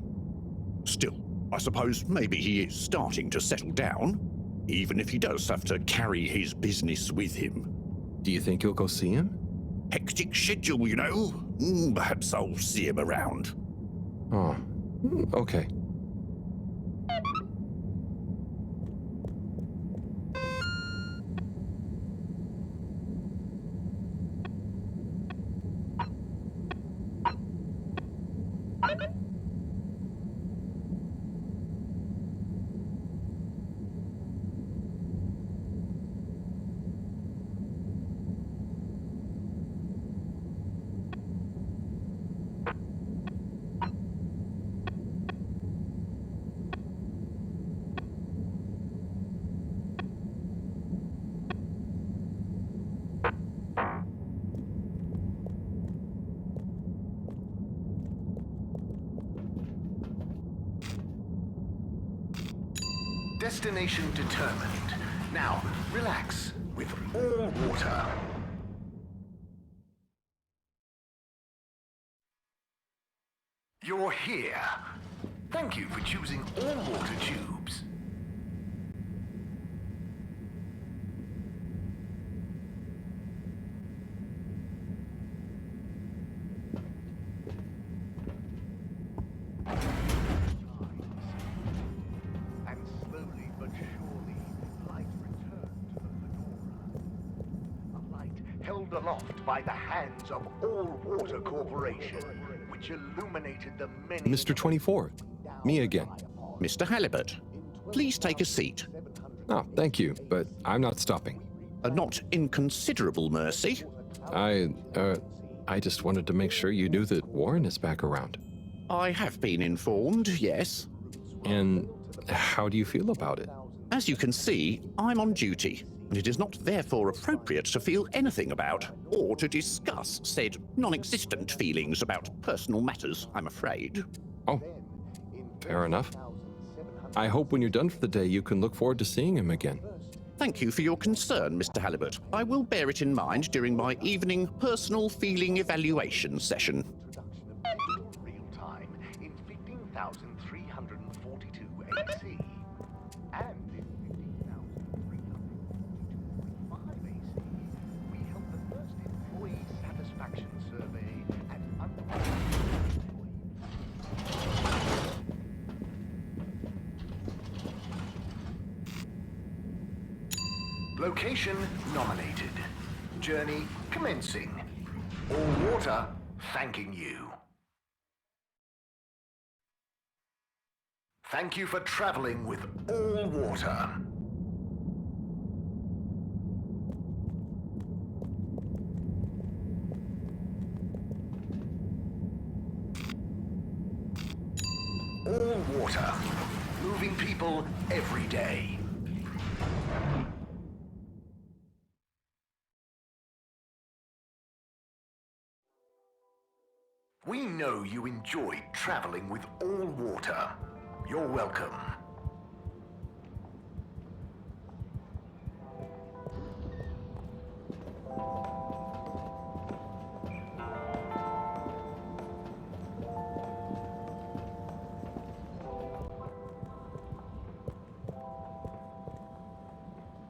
Still, I suppose maybe he is starting to settle down, even if he does have to carry his business with him. Do you think you'll go see him? Hectic schedule, you know. Perhaps I'll see him around. Oh, okay. Destination determined. Now, relax with Allwater. You're here. Thank you for choosing Allwater tubes. Held aloft by the hands of Allwater Corporation, which illuminated the many... Mr. 24, me again. Mr. Halibut, please take a seat. Oh, thank you, but I'm not stopping. A not inconsiderable mercy. I just wanted to make sure you knew that Warren is back around. I have been informed, yes. And how do you feel about it? As you can see, I'm on duty, and it is not therefore appropriate to feel anything about, or to discuss said non-existent feelings about personal matters, I'm afraid. Oh, fair enough. I hope when you're done for the day you can look forward to seeing him again. Thank you for your concern, Mr. Halibut. I will bear it in mind during my evening personal feeling evaluation session. Real time in 15,342 AC and in 15,345 AC. We held the first employee satisfaction survey at Location nominated. Journey commencing. All water thanking you. Thank you for traveling with all water. All water. Moving people every day. We know you enjoyed traveling with all water. You're welcome.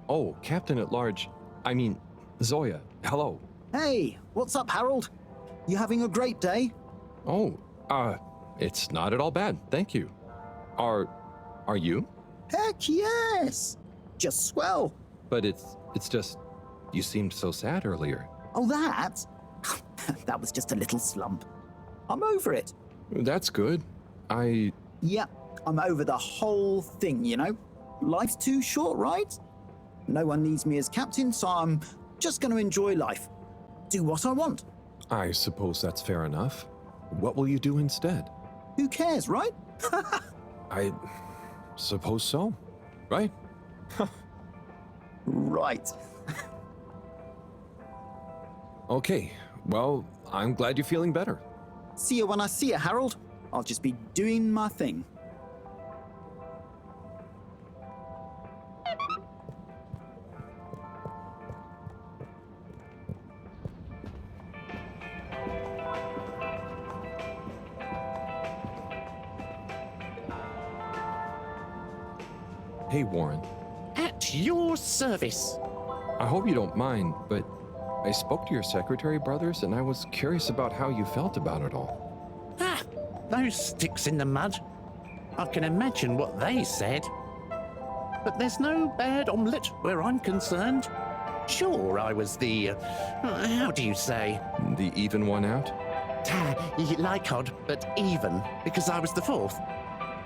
Oh, Captain at Large. I mean, Zoya, hello. Hey, what's up, Harold? You having a great day? Oh, it's not at all bad, thank you. Are you? Heck yes! Just swell. But it's just, you seemed so sad earlier. Oh, that? That was just a little slump. I'm over it. That's good. Yeah, I'm over the whole thing, you know? Life's too short, right? No one needs me as captain, so I'm just going to enjoy life. Do what I want. I suppose that's fair enough. What will you do instead? Who cares, right? I suppose so, right? Right. Okay, well, I'm glad you're feeling better. See you when I see you, Harold. I'll just be doing my thing. Hey, Warren. At your service. I hope you don't mind, but I spoke to your secretary brothers and I was curious about how you felt about it all. Ah, those sticks in the mud. I can imagine what they said. But there's no bad omelette where I'm concerned. Sure, I was the, how do you say? The even one out? Like odd, but even, because I was the fourth.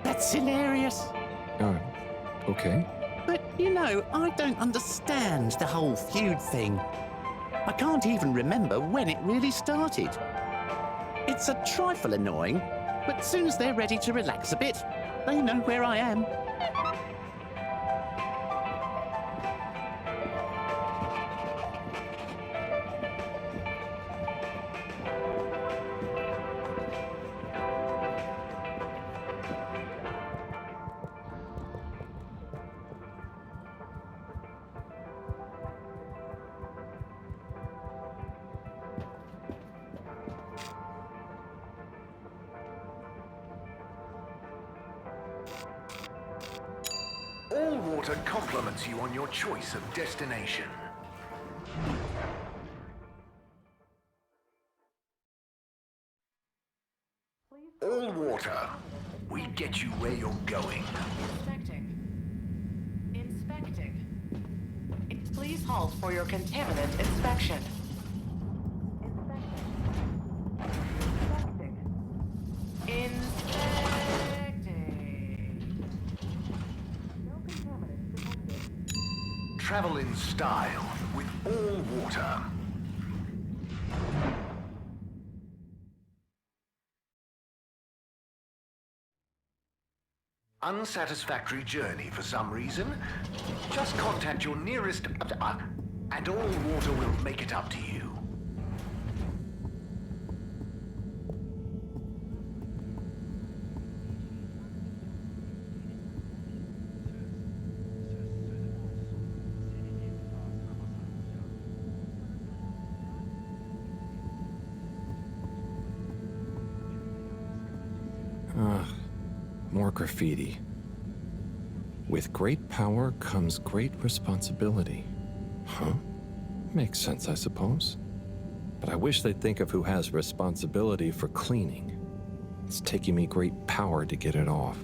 That's hilarious. Okay. But, you know, I don't understand the whole feud thing. I can't even remember when it really started. It's a trifle annoying, but as soon as they're ready to relax a bit, they know where I am. All water compliments you on your choice of destination. All water. We get you where you're going. Inspecting. Please halt for your contaminant inspection. Inspecting. Travel in style with all water. Unsatisfactory journey for some reason? Just contact your nearest... and all water will make it up to you. More graffiti. With great power comes great responsibility. Huh? Makes sense, I suppose. But I wish they'd think of who has responsibility for cleaning. It's taking me great power to get it off.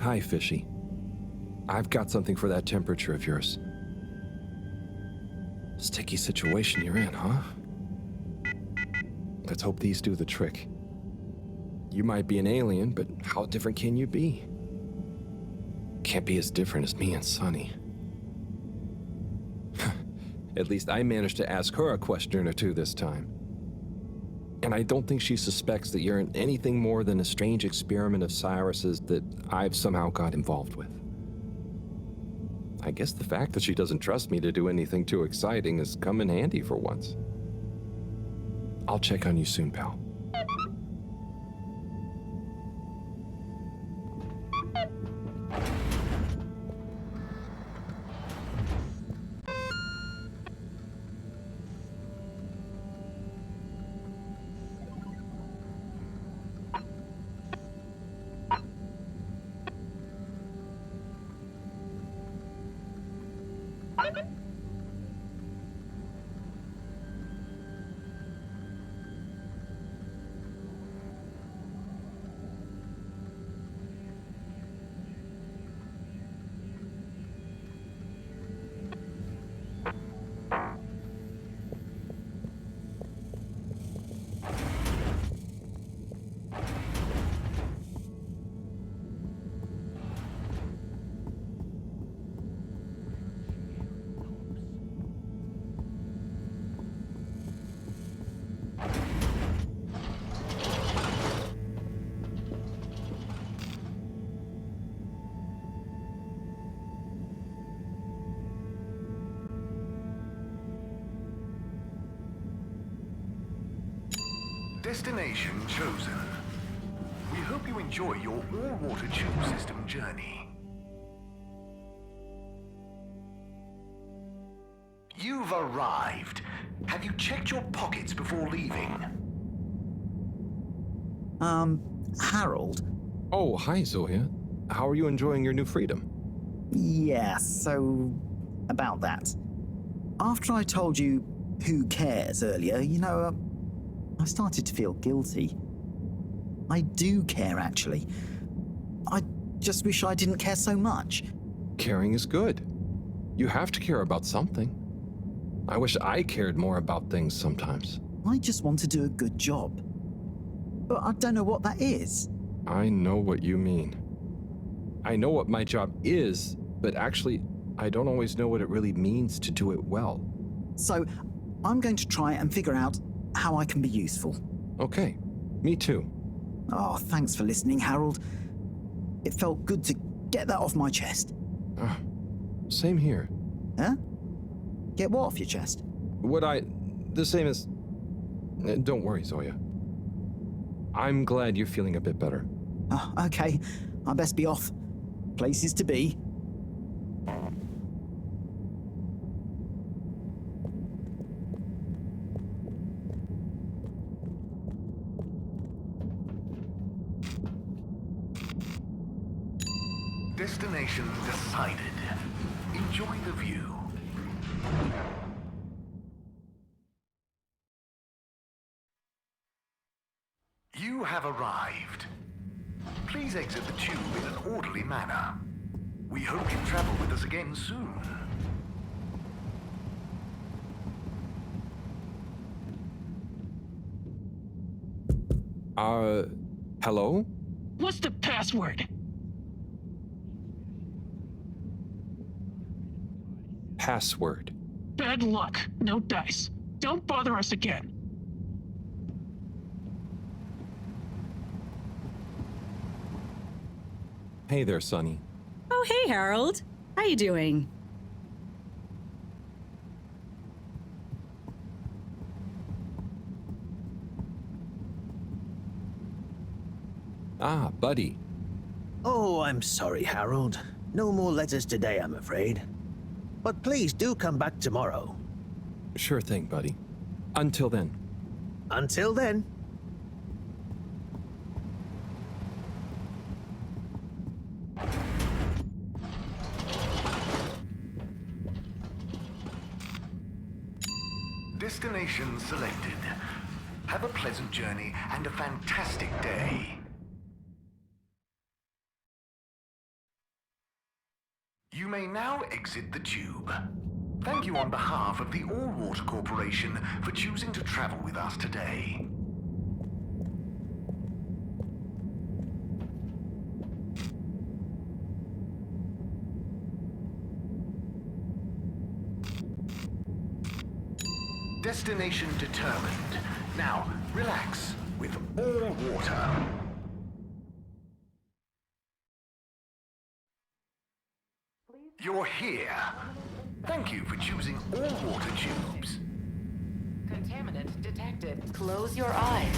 Hi, Fishy. I've got something for that temperature of yours. Sticky situation you're in, huh? Let's hope these do the trick. You might be an alien, but how different can you be? Can't be as different as me and Sunny. At least I managed to ask her a question or two this time. And I don't think she suspects that you're anything more than a strange experiment of Cyrus's that I've somehow got involved with. I guess the fact that she doesn't trust me to do anything too exciting has come in handy for once. I'll check on you soon, pal. Destination chosen. We hope you enjoy your all-water tube system journey. You've arrived. Have you checked your pockets before leaving? Harold? Oh, hi, Zoya. How are you enjoying your new freedom? Yeah, so about that. After I told you who cares earlier, I started to feel guilty. I do care, actually. I just wish I didn't care so much. Caring is good. You have to care about something. I wish I cared more about things sometimes. I just want to do a good job. But I don't know what that is. I know what you mean. I know what my job is, but actually, I don't always know what it really means to do it well. So, I'm going to try and figure out how I can be useful. Okay, me too. Oh, thanks for listening, Harold. It felt good to Get that off my chest. Same here. Huh? Get what off your chest? The same as... Don't worry, Zoya. I'm glad you're feeling a bit better. Oh, okay. I best be off. Places to be. Destination decided. Enjoy the view. You have arrived. Please exit the tube in an orderly manner. We hope you travel with us again soon. Hello? What's the password? Password. Bad luck. No dice. Don't bother us again. Hey there, Sonny. Oh, hey, Harold. How you doing? Ah, buddy. Oh, I'm sorry, Harold. No more letters today, I'm afraid. But please do come back tomorrow. Sure thing, buddy. Until then. Until then. Destination selected. Have a pleasant journey and a fantastic day. You may now exit the tube. Thank you on behalf of the All-Water Corporation for choosing to travel with us today. Destination determined. Now, relax with All-Water. You're here. Thank you for choosing All-Water tubes. Contaminant detected. Close your eyes.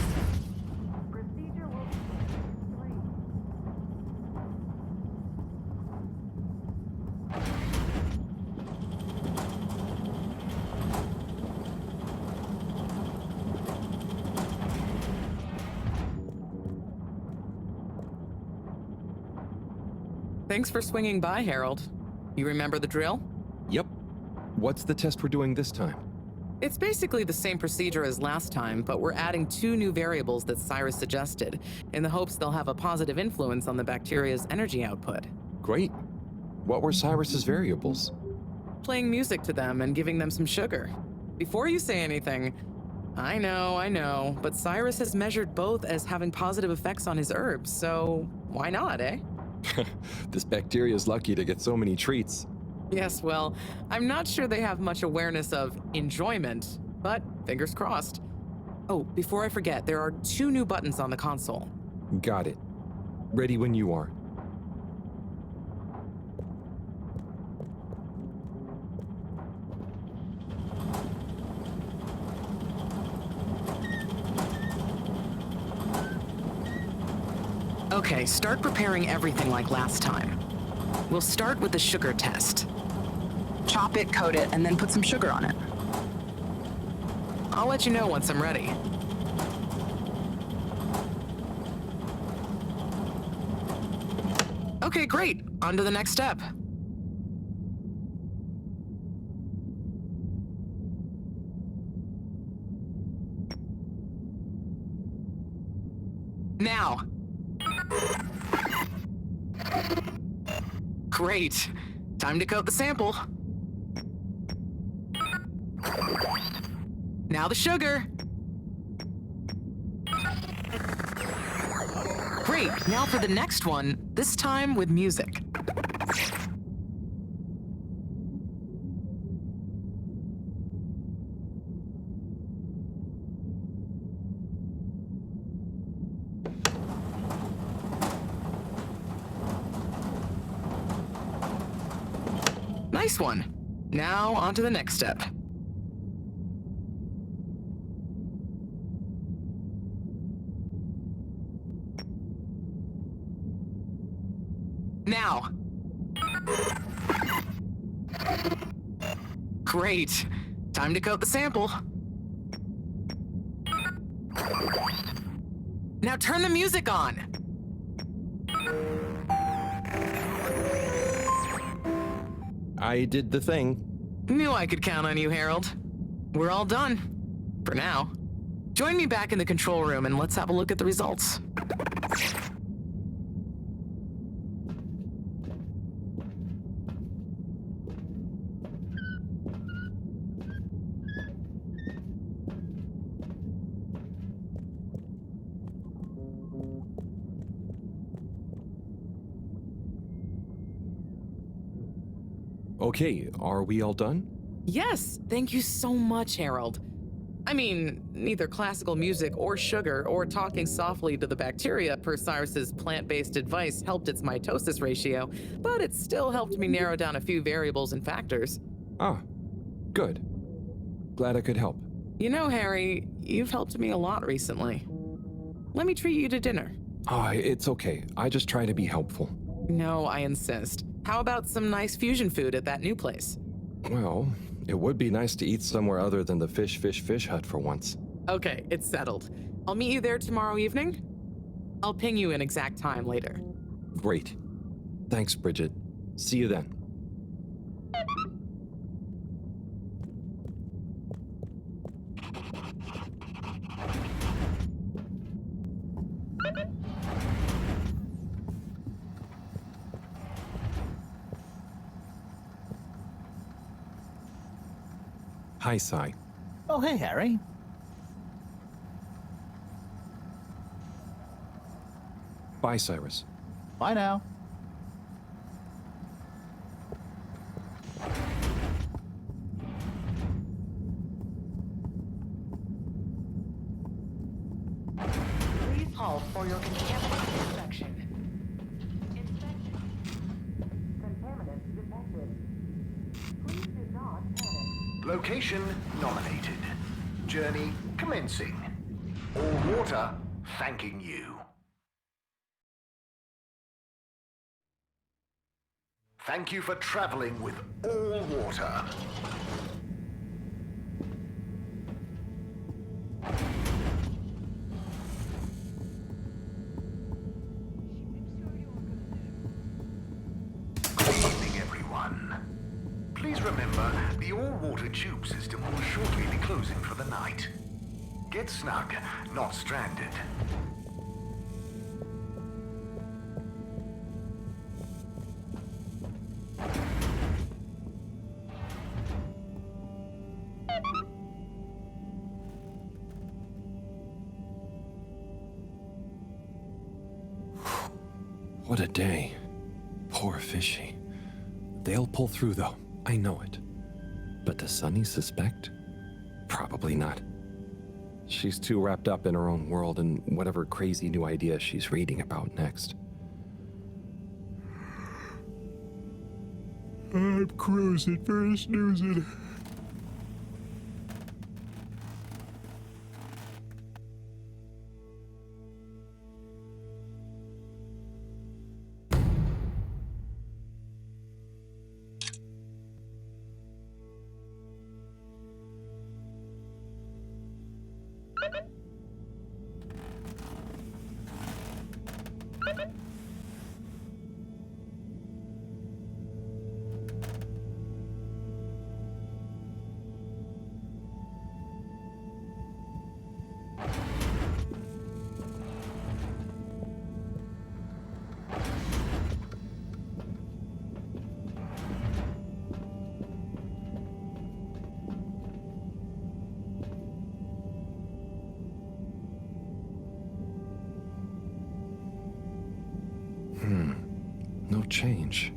Thanks for swinging by, Harold. You remember the drill? Yep. What's the test we're doing this time? It's basically the same procedure as last time, but we're adding 2 new variables that Cyrus suggested, in the hopes they'll have a positive influence on the bacteria's energy output. Great. What were Cyrus's variables? Playing music to them and giving them some sugar. Before you say anything, I know, but Cyrus has measured both as having positive effects on his herbs, so why not, eh? This bacteria's lucky to get so many treats. Yes, well, I'm not sure they have much awareness of enjoyment, but fingers crossed. Oh, before I forget, there are 2 new buttons on the console. Got it. Ready when you are. Okay, start preparing everything like last time. We'll start with the sugar test. Chop it, coat it, and then put some sugar on it. I'll let you know once I'm ready. Okay, great. On to the next step. Now. Great. Time to coat the sample. Now the sugar. Great. Now for the next one, this time with music. Nice one. Now, on to the next step. Now. Great. Time to coat the sample. Now turn the music on. I did the thing. Knew I could count on you, Harold. We're all done. For now. Join me back in the control room and let's have a look at the results. Okay, are we all done? Yes, thank you so much, Harold. I mean, neither classical music or sugar or talking softly to the bacteria per Cyrus's plant-based advice helped its mitosis ratio, but it still helped me narrow down a few variables and factors. Ah, good. Glad I could help. You know, Harry, you've helped me a lot recently. Let me treat you to dinner. Ah, it's okay. I just try to be helpful. No, I insist. How about some nice fusion food at that new place? Well, it would be nice to eat somewhere other than the fish hut for once. Okay, it's settled. I'll meet you there tomorrow evening. I'll ping you an exact time later. Great. Thanks, Bridget. See you then. Hi, Sai. Oh, hey, Harry. Bye, Cyrus. Bye now. Please halt for your contaminant inspection. Contaminants detected. Please do not panic. Location nominated. Journey commencing. All water thanking you. Thank you for traveling with all water. Good evening, everyone. Please remember, the all-water tube system will shortly be closing for the night. Get snug, not stranded. What a day. Poor Fishy. They'll pull through, though. I know it. But does Sunny suspect? Probably not. She's too wrapped up in her own world and whatever crazy new idea she's reading about next. I'm cruising for snoozing. No change.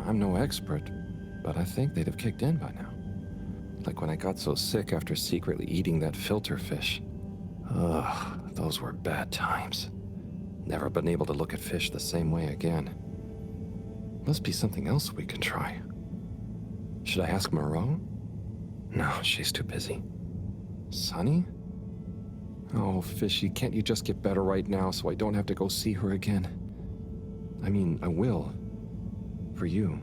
I'm no expert, but I think they'd have kicked in by now. Like when I got so sick after secretly eating that filter fish. Ugh, those were bad times. Never been able to look at fish the same way again. Must be something else we can try. Should I ask Moreau? No, she's too busy. Sunny? Oh, Fishy, can't you just get better right now so I don't have to go see her again? I mean, I will. For you.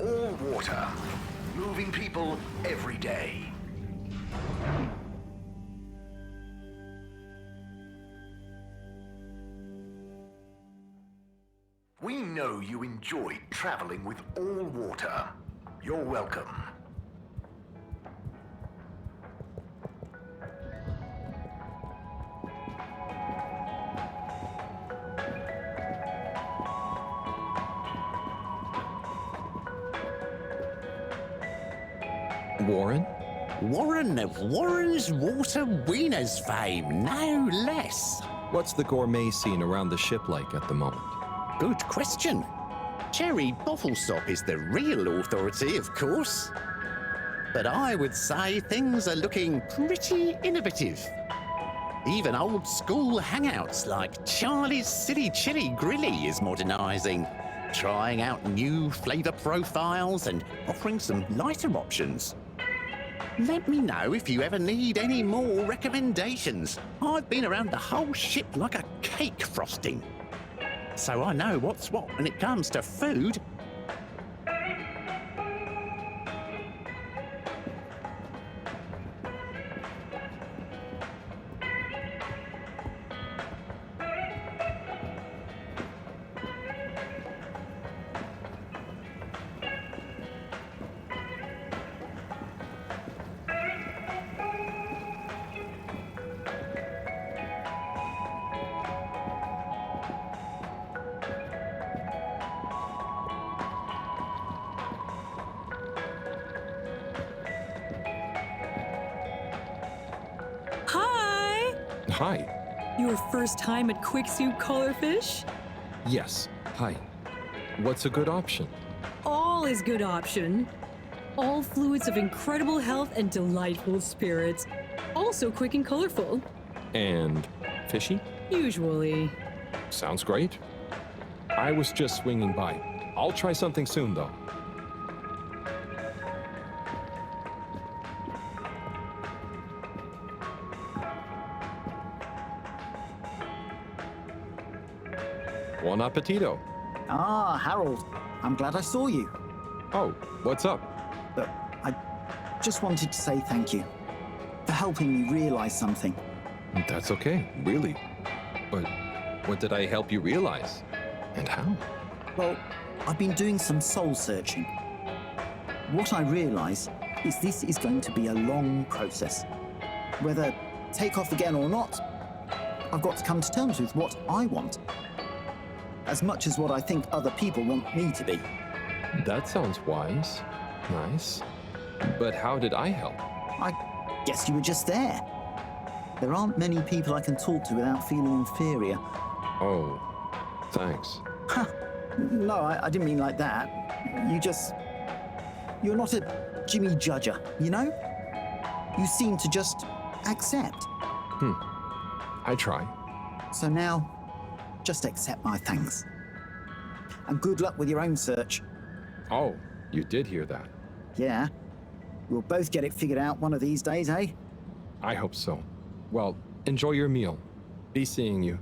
All water, moving people every day. We know you enjoyed traveling with all water. You're welcome. Warren? Warren of Warren's Water Wieners fame, no less. What's the gourmet scene around the ship like at the moment? Good question. Cherry Bottlesop is the real authority, of course. But I would say things are looking pretty innovative. Even old school hangouts like Charlie's Silly Chili Grilly is modernising, trying out new flavour profiles and offering some lighter options. Let me know if you ever need any more recommendations. I've been around the whole ship like a cake frosting. So I know what's what when it comes to food. Hi. Your first time at Quick Soup Colorfish? Yes. Hi. What's a good option? All is good option. All fluids of incredible health and delightful spirits. Also quick and colorful. And fishy? Usually. Sounds great. I was just swinging by. I'll try something soon, though. Buon appetito. Ah, Harold. I'm glad I saw you. Oh, what's up? Look, I just wanted to say thank you for helping me realize something. That's okay, really. But what did I help you realize? And how? Well, I've been doing some soul searching. What I realize is this is going to be a long process. Whether take off again or not, I've got to come to terms with what I want. As much as what I think other people want me to be. That sounds wise. Nice. But how did I help? I guess you were just there. There aren't many people I can talk to without feeling inferior. Oh, thanks. Ha! No, I didn't mean like that. You just You're not a Jimmy Judger, you know? You seem to just accept. I try. So now, just accept my thanks. And good luck with your own search. Oh, you did hear that. Yeah. We'll both get it figured out one of these days, eh? I hope so. Well, enjoy your meal. Be seeing you.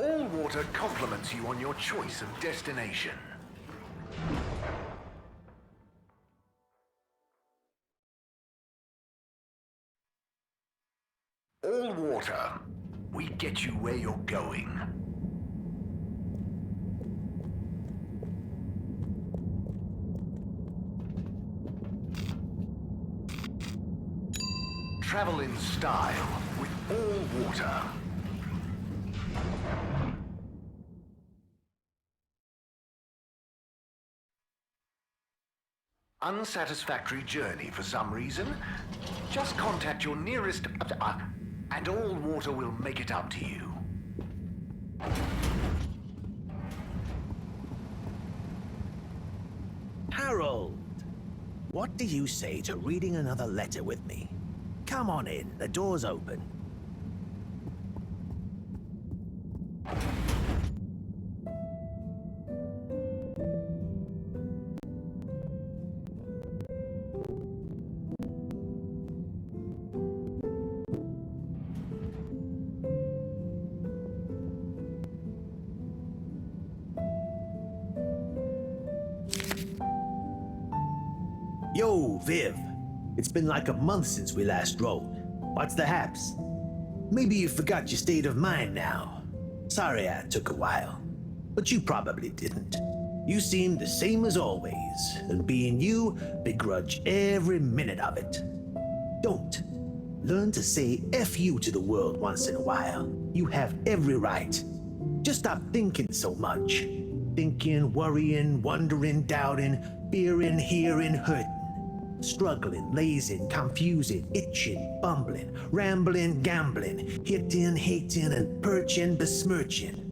All water compliments you on your choice of destination. All water, we get you where you're going. Travel in style with all water. Unsatisfactory journey for some reason? Just contact your nearest... and all water will make it up to you. Harold, what do you say to reading another letter with me? Come on in, the door's open. Yo, Viv. It's been like a month since we last rode. What's the haps? Maybe you forgot your state of mind now. Sorry I took a while. But you probably didn't. You seemed the same as always, and being you, begrudge every minute of it. Don't. Learn to say F you to the world once in a while. You have every right. Just stop thinking so much. Thinking, worrying, wondering, doubting, fearing, hearing, hurting. Struggling, lazing, confusing, itching, bumbling, rambling, gambling, hitting, hating, and perching, besmirching.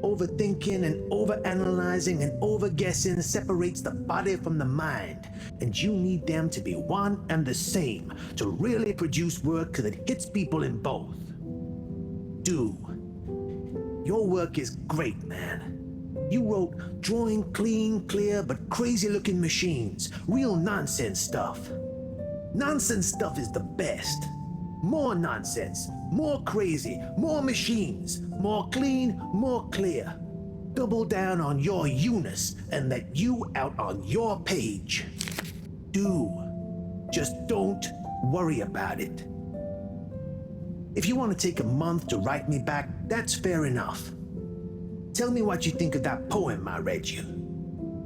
Overthinking and overanalyzing and overguessing separates the body from the mind, and you need them to be one and the same to really produce work that hits people in both. Do. Your work is great, man. You wrote drawing clean, clear, but crazy-looking machines. Real nonsense stuff. Nonsense stuff is the best. More nonsense, more crazy, more machines, more clean, more clear. Double down on your you-ness and let you out on your page. Do. Just don't worry about it. If you want to take a month to write me back, that's fair enough. Tell me what you think of that poem I read you.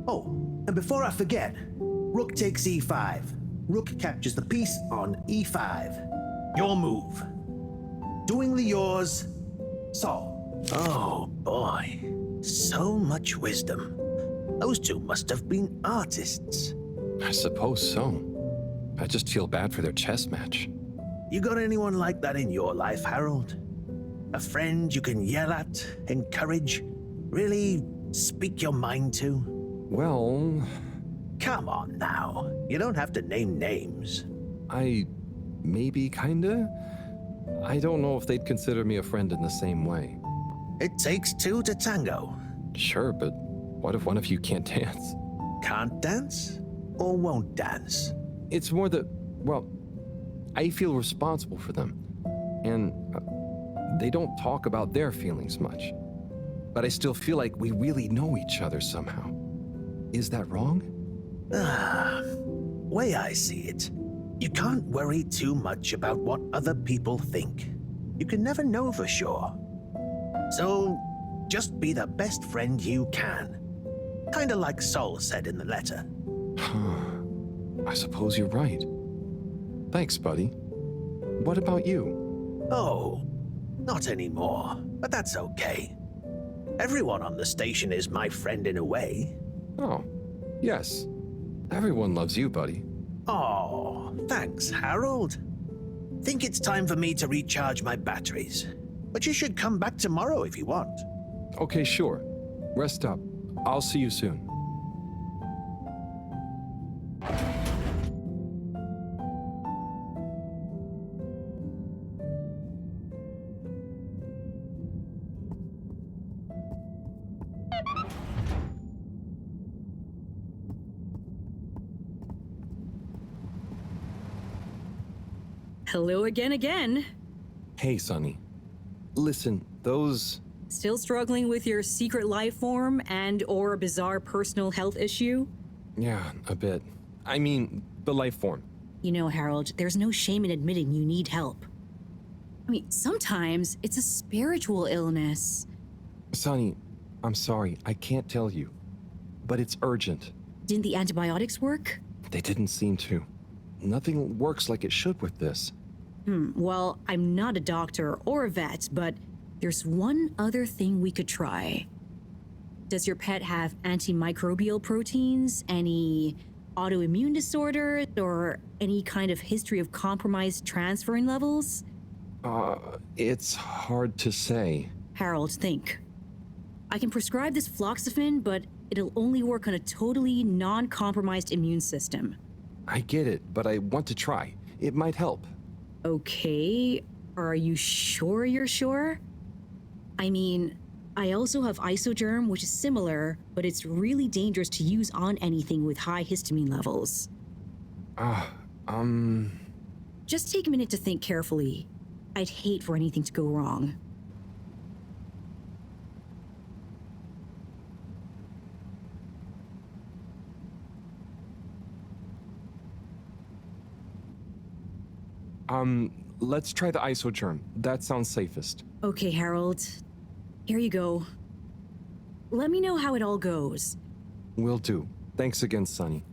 Oh, and before I forget, rook takes e5. Rook captures the piece on e5. Your move. Doingly yours, Saul. Oh boy, so much wisdom. Those two must have been artists. I suppose so. I just feel bad for their chess match. You got anyone like that in your life, Harold? A friend you can yell at, encourage, really speak your mind to? Well... Come on now. You don't have to name names. Maybe kinda? I don't know if they'd consider me a friend in the same way. It takes two to tango. Sure, but what if one of you can't dance? Can't dance? Or won't dance? It's more that, well, I feel responsible for them. And they don't talk about their feelings much. But I still feel like we really know each other somehow. Is that wrong? Way I see it, you can't worry too much about what other people think. You can never know for sure. So, just be the best friend you can. Kinda like Sol said in the letter. I suppose you're right. Thanks, buddy. What about you? Oh, not anymore, but that's okay. Everyone on the station is my friend in a way. Oh, yes. Everyone loves you, buddy. Oh, thanks, Harold. Think it's time for me to recharge my batteries. But you should come back tomorrow if you want. Okay, sure. Rest up. I'll see you soon. Hello again. Hey, Sonny. Listen, those... Still struggling with your secret life form and or a bizarre personal health issue? Yeah, a bit. I mean, the life form. You know, Harold, there's no shame in admitting you need help. I mean, sometimes it's a spiritual illness. Sonny, I'm sorry, I can't tell you. But it's urgent. Didn't the antibiotics work? They didn't seem to. Nothing works like it should with this. Well, I'm not a doctor or a vet, but there's one other thing we could try. Does your pet have antimicrobial proteins, any autoimmune disorder, or any kind of history of compromised transferrin levels? It's hard to say. Harold, think. I can prescribe this floxifene, but it'll only work on a totally non-compromised immune system. I get it, but I want to try. It might help. Okay, are you sure you're sure? I mean, I also have isogerm, which is similar, but it's really dangerous to use on anything with high histamine levels. Just take a minute to think carefully. I'd hate for anything to go wrong. Let's try the isogerm. That sounds safest. Okay, Harold. Here you go. Let me know how it all goes. Will do. Thanks again, Sonny.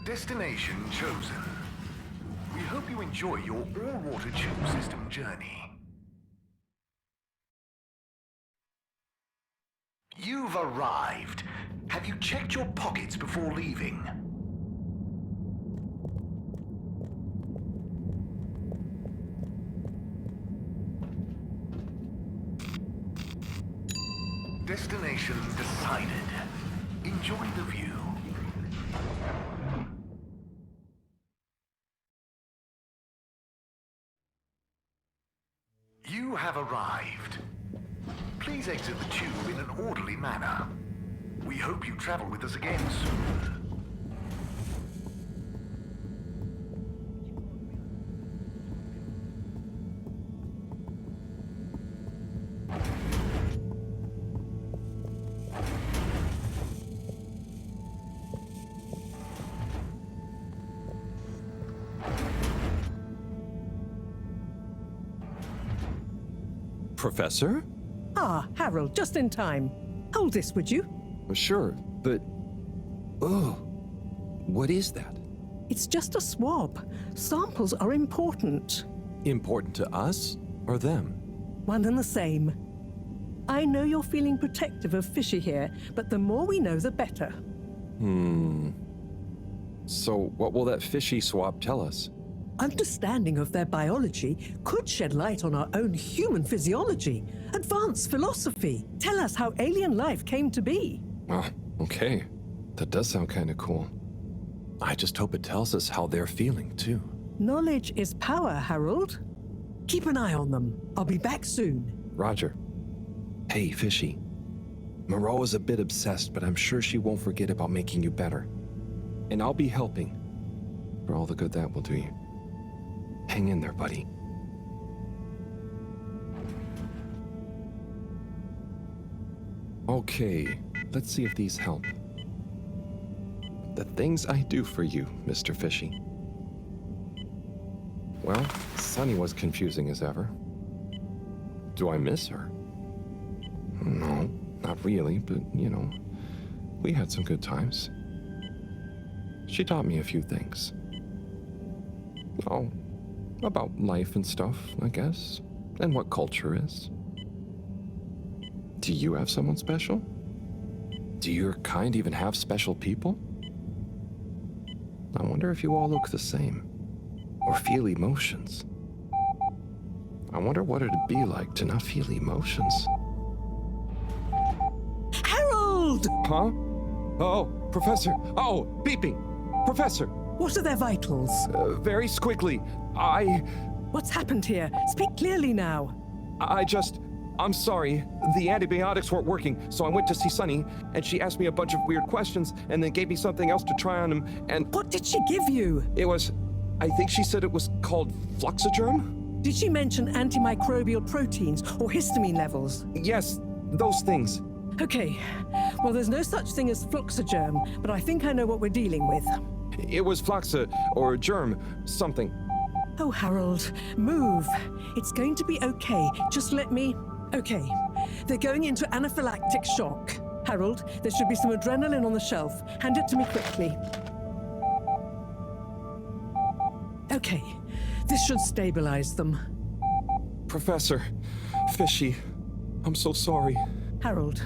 Destination chosen. We hope you enjoy your all-water tube system journey. You've arrived. Have you checked your pockets before leaving? Destination decided. Enjoy the view. You have arrived. Please exit the tube in an orderly manner. We hope you travel with us again soon. Professor? Ah, Harold, just in time. Hold this, would you? Sure, but... Oh, what is that? It's just a swab. Samples are important. Important to us or them? One and the same. I know you're feeling protective of Fishy here, but the more we know, the better. So what will that fishy swab tell us? Understanding of their biology could shed light on our own human physiology, advance philosophy, tell us how alien life came to be. Oh, okay. That does sound kind of cool. I just hope it tells us how they're feeling, too. Knowledge is power, Harold. Keep an eye on them. I'll be back soon. Roger. Hey, Fishy. Moreau is a bit obsessed, but I'm sure she won't forget about making you better. And I'll be helping. For all the good that will do you. Hang in there, buddy. Okay, let's see if these help. The things I do for you, Mr. Fishy. Well, Sunny was confusing as ever. Do I miss her? No, not really, but, you know, we had some good times. She taught me a few things. Oh, about life and stuff, I guess, and what culture is. Do you have someone special? Do your kind even have special people? I wonder if you all look the same, or feel emotions. I wonder what it'd be like to not feel emotions. Harold! Huh? Oh, Professor. Oh, beeping. Professor. What are their vitals? Very squiggly. What's happened here? Speak clearly now. I'm sorry. The antibiotics weren't working, so I went to see Sunny, and she asked me a bunch of weird questions, and then gave me something else to try on him, and... What did she give you? It was... I think she said it was called Fluxogerm? Did she mention antimicrobial proteins or histamine levels? Yes, those things. Okay. Well, there's no such thing as Fluxogerm, but I think I know what we're dealing with. It was Fluxa, or germ, something. Oh, Harold, move. It's going to be okay. Just let me... Okay. They're going into anaphylactic shock. Harold, there should be some adrenaline on the shelf. Hand it to me quickly. Okay. This should stabilize them. Professor, Fishy, I'm so sorry. Harold,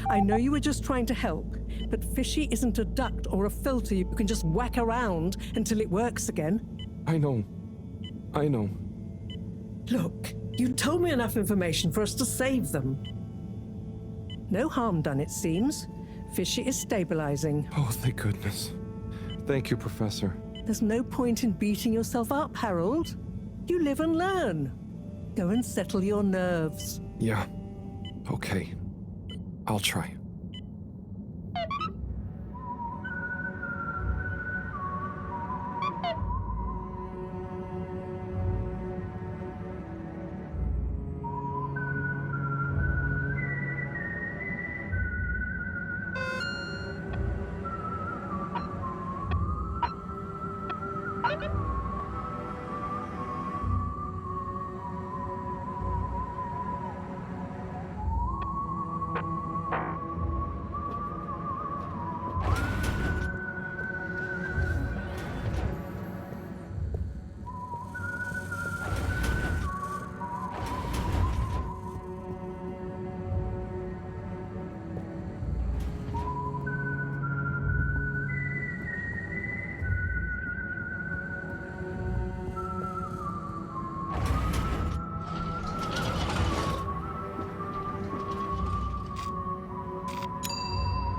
I know you were just trying to help, but Fishy isn't a duct or a filter you can just whack around until it works again. I know. Look, you told me enough information for us to save them. No harm done, it seems. Fishy is stabilizing. Oh, thank goodness. Thank you, Professor. There's no point in beating yourself up, Harold. You live and learn. Go and settle your nerves. Yeah. Okay. I'll try.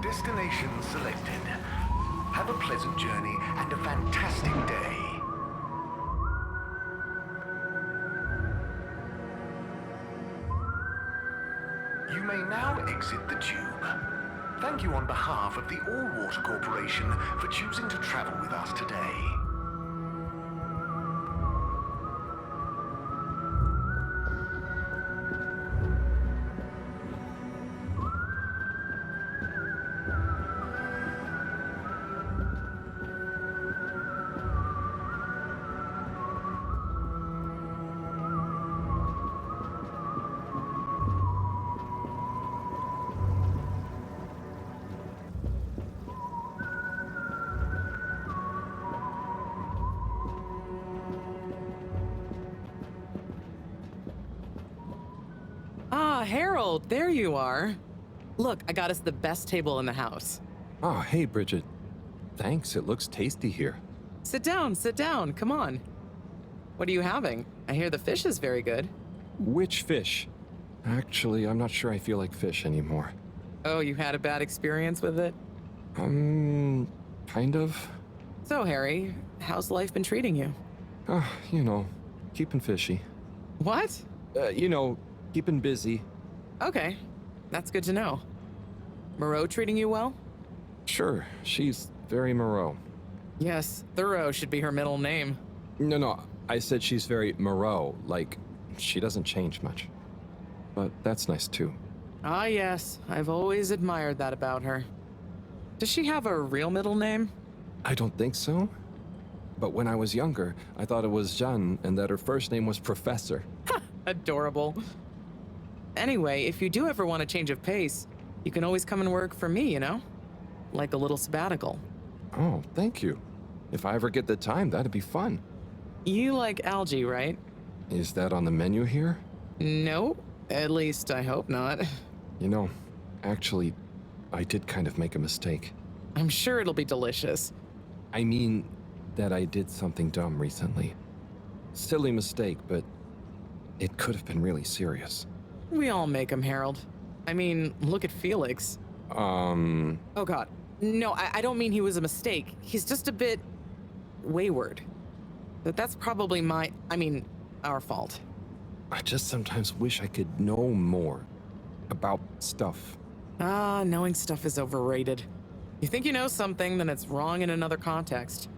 Destination selected. Have a pleasant journey and a fantastic day. You may now exit the tube. Thank you on behalf of the All Water Corporation for choosing to travel with us today. Ah, Harold, there you are. Look, I got us the best table in the house. Oh, hey, Bridget. Thanks, it looks tasty here. Sit down, come on. What are you having? I hear the fish is very good. Which fish? Actually, I'm not sure I feel like fish anymore. Oh, you had a bad experience with it? Kind of. So, Harry, how's life been treating you? You know, keeping fishy. What? Keeping busy. Okay, that's good to know. Moreau treating you well? Sure, she's very Moreau. Yes, Thorough should be her middle name. No, I said she's very Moreau, like, she doesn't change much. But that's nice too. Ah, yes, I've always admired that about her. Does she have a real middle name? I don't think so. But when I was younger, I thought it was Jeanne and that her first name was Professor. Adorable. Anyway, if you do ever want a change of pace, you can always come and work for me, you know? Like a little sabbatical. Oh, thank you. If I ever get the time, that'd be fun. You like algae, right? Is that on the menu here? No, at least I hope not. You know, actually, I did kind of make a mistake. I'm sure it'll be delicious. I mean that I did something dumb recently. Silly mistake, but it could have been really serious. We all make them, Harold. I mean, look at Felix. Oh god. No, I don't mean he was a mistake. He's just a bit wayward. But that's probably our fault. I just sometimes wish I could know more about stuff. Knowing stuff is overrated. You think you know something, then it's wrong in another context.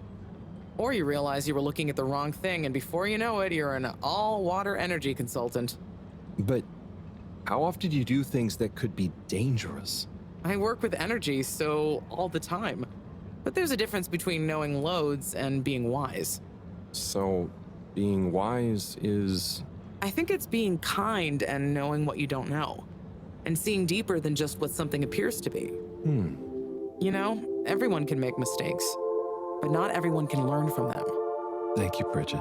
Or you realize you were looking at the wrong thing, and before you know it, you're an all-water energy consultant. But how often do you do things that could be dangerous? I work with energy, so all the time. But there's a difference between knowing loads and being wise. So, being wise is... I think it's being kind and knowing what you don't know. And seeing deeper than just what something appears to be. You know, everyone can make mistakes. But not everyone can learn from them. Thank you, Bridget.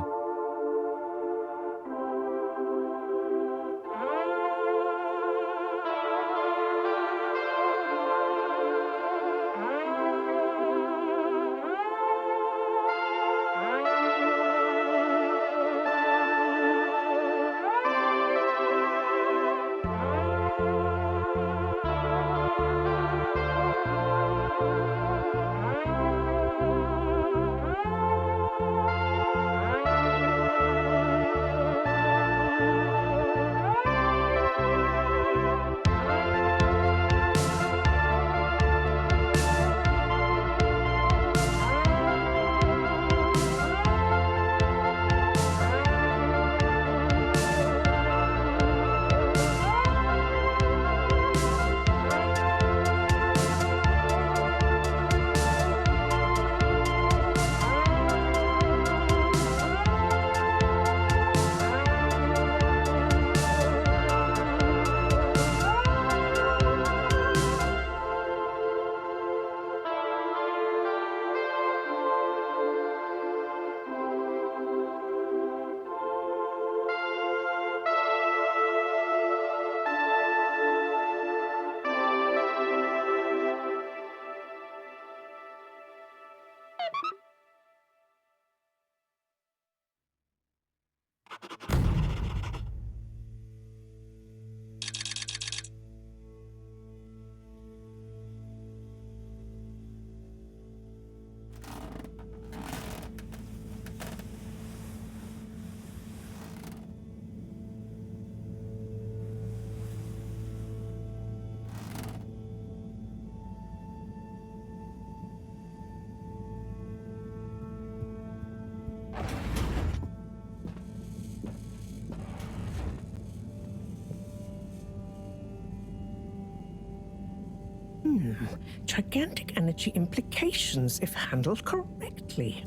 Gigantic energy implications if handled correctly.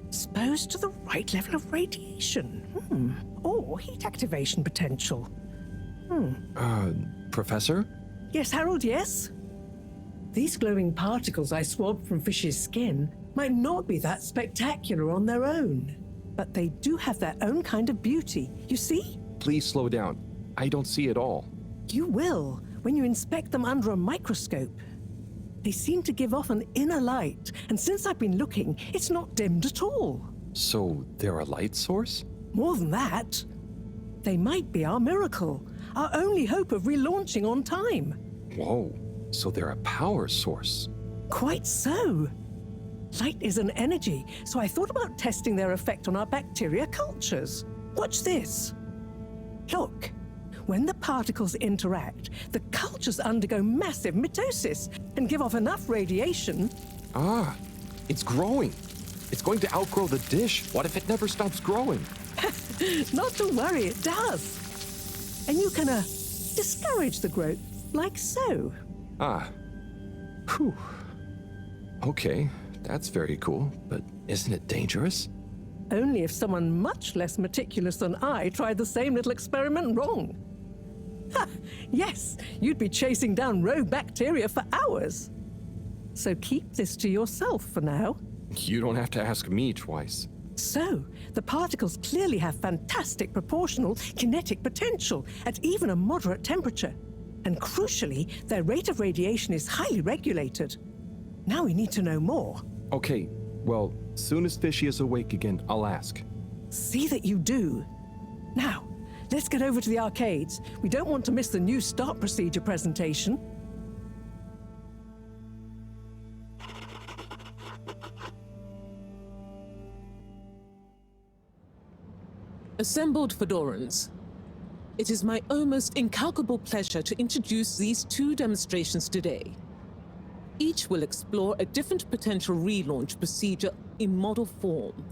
Exposed to the right level of radiation. Or heat activation potential. Professor? Yes, Harold, yes? These glowing particles I swabbed from fish's skin might not be that spectacular on their own, but they do have their own kind of beauty, you see? Please slow down. I don't see it all. You will when you inspect them under a microscope. They seem to give off an inner light, and since I've been looking, it's not dimmed at all. So they're a light source? More than that, they might be our miracle, our only hope of relaunching on time. Whoa, so they're a power source. Quite so. Light is an energy, so I thought about testing their effect on our bacteria cultures. Watch this. Look, when the particles interact, the cultures undergo massive mitosis and give off enough radiation. Ah, it's growing. It's going to outgrow the dish. What if it never stops growing? Not to worry, it does. And you can discourage the growth, like so. Ah. Whew. Okay, that's very cool, but isn't it dangerous? Only if someone much less meticulous than I tried the same little experiment wrong. Ha! Yes, you'd be chasing down rogue bacteria for hours. So keep this to yourself for now. You don't have to ask me twice. So, the particles clearly have fantastic proportional kinetic potential at even a moderate temperature. And crucially, their rate of radiation is highly regulated. Now we need to know more. Okay, well, soon as Fishy is awake again, I'll ask. See that you do. Now, let's get over to the arcades. We don't want to miss the new start procedure presentation. Assembled Fedorans, it is my almost incalculable pleasure to introduce these two demonstrations today. Each will explore a different potential relaunch procedure in model form,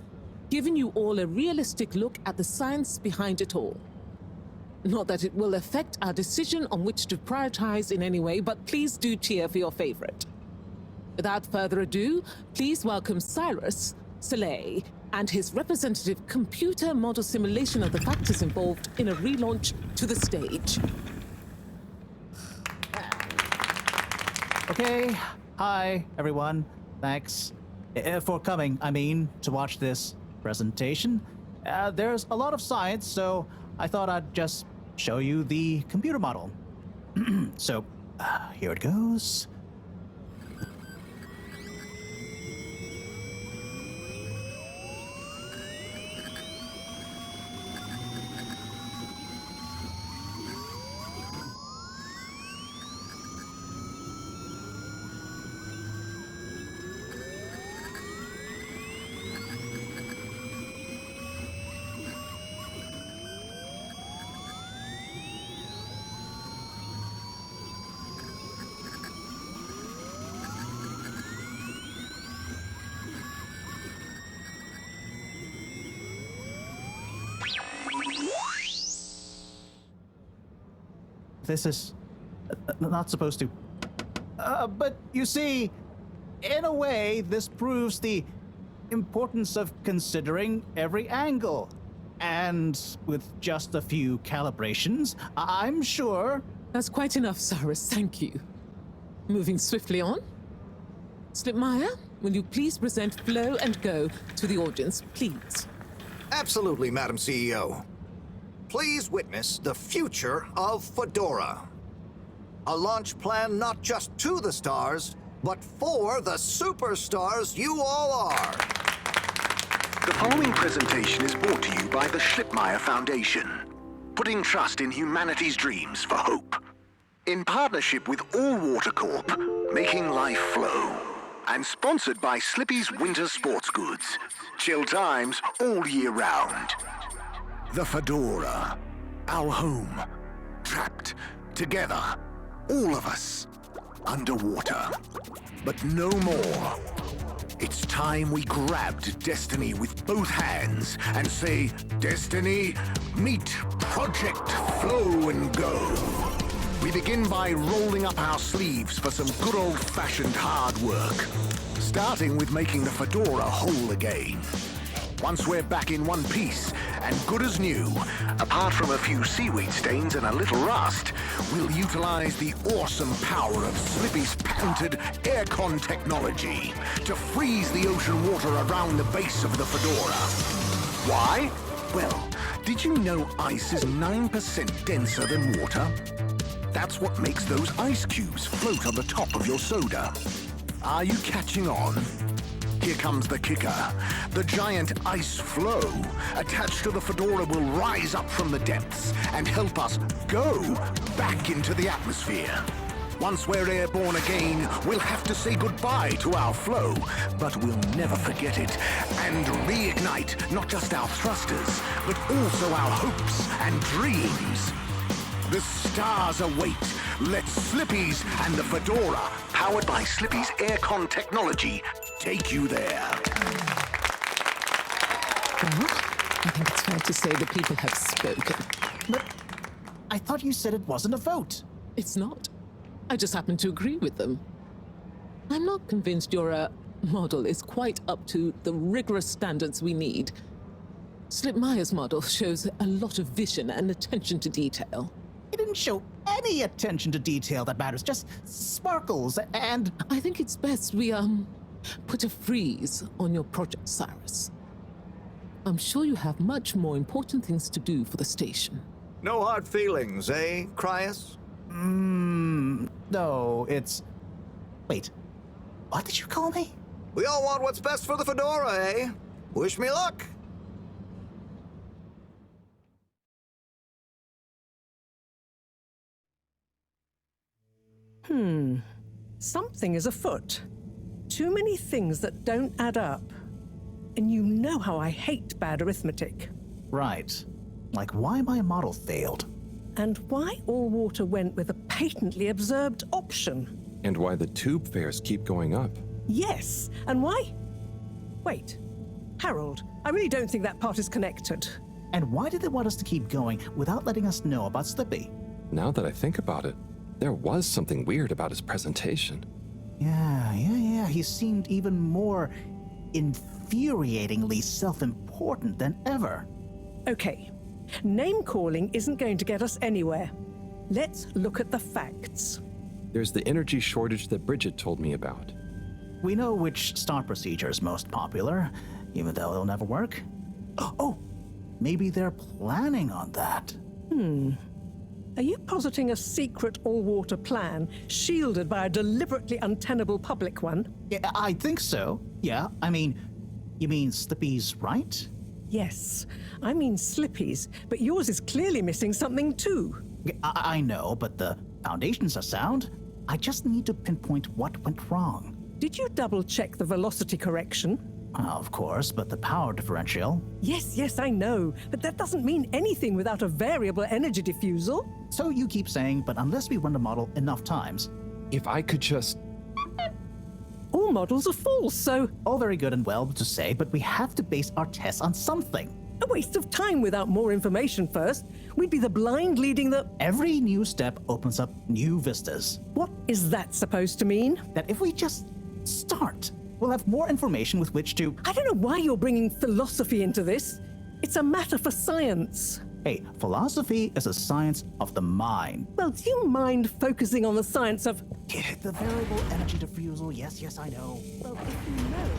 giving you all a realistic look at the science behind it all. Not that it will affect our decision on which to prioritize in any way, but please do cheer for your favorite. Without further ado, please welcome Cyrus, Soleil, and his representative computer model simulation of the factors involved in a relaunch to the stage. Okay, hi everyone. Thanks for coming, to watch this presentation. There's a lot of science, so I thought I'd just show you the computer model. So, here it goes. This is not supposed to. But you see, in a way, this proves the importance of considering every angle. And with just a few calibrations, I'm sure... That's quite enough, Cyrus, thank you. Moving swiftly on. Slipmeyer, will you please present Flow and Go to the audience, please? Absolutely, Madam CEO. Please witness the future of Fedora. A launch plan not just to the stars, but for the superstars you all are. The following presentation is brought to you by the Schlipmeyer Foundation, putting trust in humanity's dreams for hope. In partnership with All Water Corp, making life flow. And sponsored by Slippy's Winter Sports Goods. Chill times all year round. The Fedora, our home, trapped together, all of us, underwater. But no more. It's time we grabbed Destiny with both hands and say, Destiny, meet Project Flow and Go. We begin by rolling up our sleeves for some good old-fashioned hard work, starting with making the Fedora whole again. Once we're back in one piece, and good as new, apart from a few seaweed stains and a little rust, we'll utilize the awesome power of Slippy's patented aircon technology to freeze the ocean water around the base of the Fedora. Why? Well, did you know ice is 9% denser than water? That's what makes those ice cubes float on the top of your soda. Are you catching on? Here comes the kicker. The giant ice flow attached to the Fedora will rise up from the depths and help us go back into the atmosphere. Once we're airborne again, we'll have to say goodbye to our flow, but we'll never forget it and reignite not just our thrusters, but also our hopes and dreams. The stars await. Let Slippy's and the Fedora, powered by Slippy's aircon technology, take you there. Well, I think it's fair to say the people have spoken. But I thought you said it wasn't a vote. It's not. I just happen to agree with them. I'm not convinced your model is quite up to the rigorous standards we need. Slipmaya's model shows a lot of vision and attention to detail. It didn't show any attention to detail that matters, just sparkles and... I think it's best we, put a freeze on your project, Cyrus. I'm sure you have much more important things to do for the station. No hard feelings, eh, Cryus? No, it's... Wait, what did you call me? We all want what's best for the Fedora, eh? Wish me luck. Something is afoot. Too many things that don't add up. And you know how I hate bad arithmetic. Right. Like why my model failed. And why all water went with a patently absurd option. And why the tube fares keep going up. Yes, and why? Wait, Harold, I really don't think that part is connected. And why did they want us to keep going without letting us know about Slippy? Now that I think about it, there was something weird about his presentation. Yeah. He seemed even more infuriatingly self-important than ever. Okay, name-calling isn't going to get us anywhere. Let's look at the facts. There's the energy shortage that Bridget told me about. We know which start procedure is most popular, even though it'll never work. Oh, maybe they're planning on that. Are you positing a secret all-water plan, shielded by a deliberately untenable public one? Yeah, I think so. Yeah, I mean, you mean Slippy's right? Yes, I mean Slippy's, but yours is clearly missing something too. I know, but the foundations are sound. I just need to pinpoint what went wrong. Did you double-check the velocity correction? Of course, but the power differential... Yes, I know, but that doesn't mean anything without a variable energy diffusal. So you keep saying, but unless we run the model enough times... If I could just... All models are false, so... All very good and well to say, but we have to base our tests on something. A waste of time without more information first. We'd be the blind leading the... Every new step opens up new vistas. What is that supposed to mean? That if we just start, we'll have more information with which to... I don't know why you're bringing philosophy into this. It's a matter for science. Hey, philosophy is a science of the mind. Well, do you mind focusing on the science of... The variable energy diffusal, yes, I know. Well, if you know...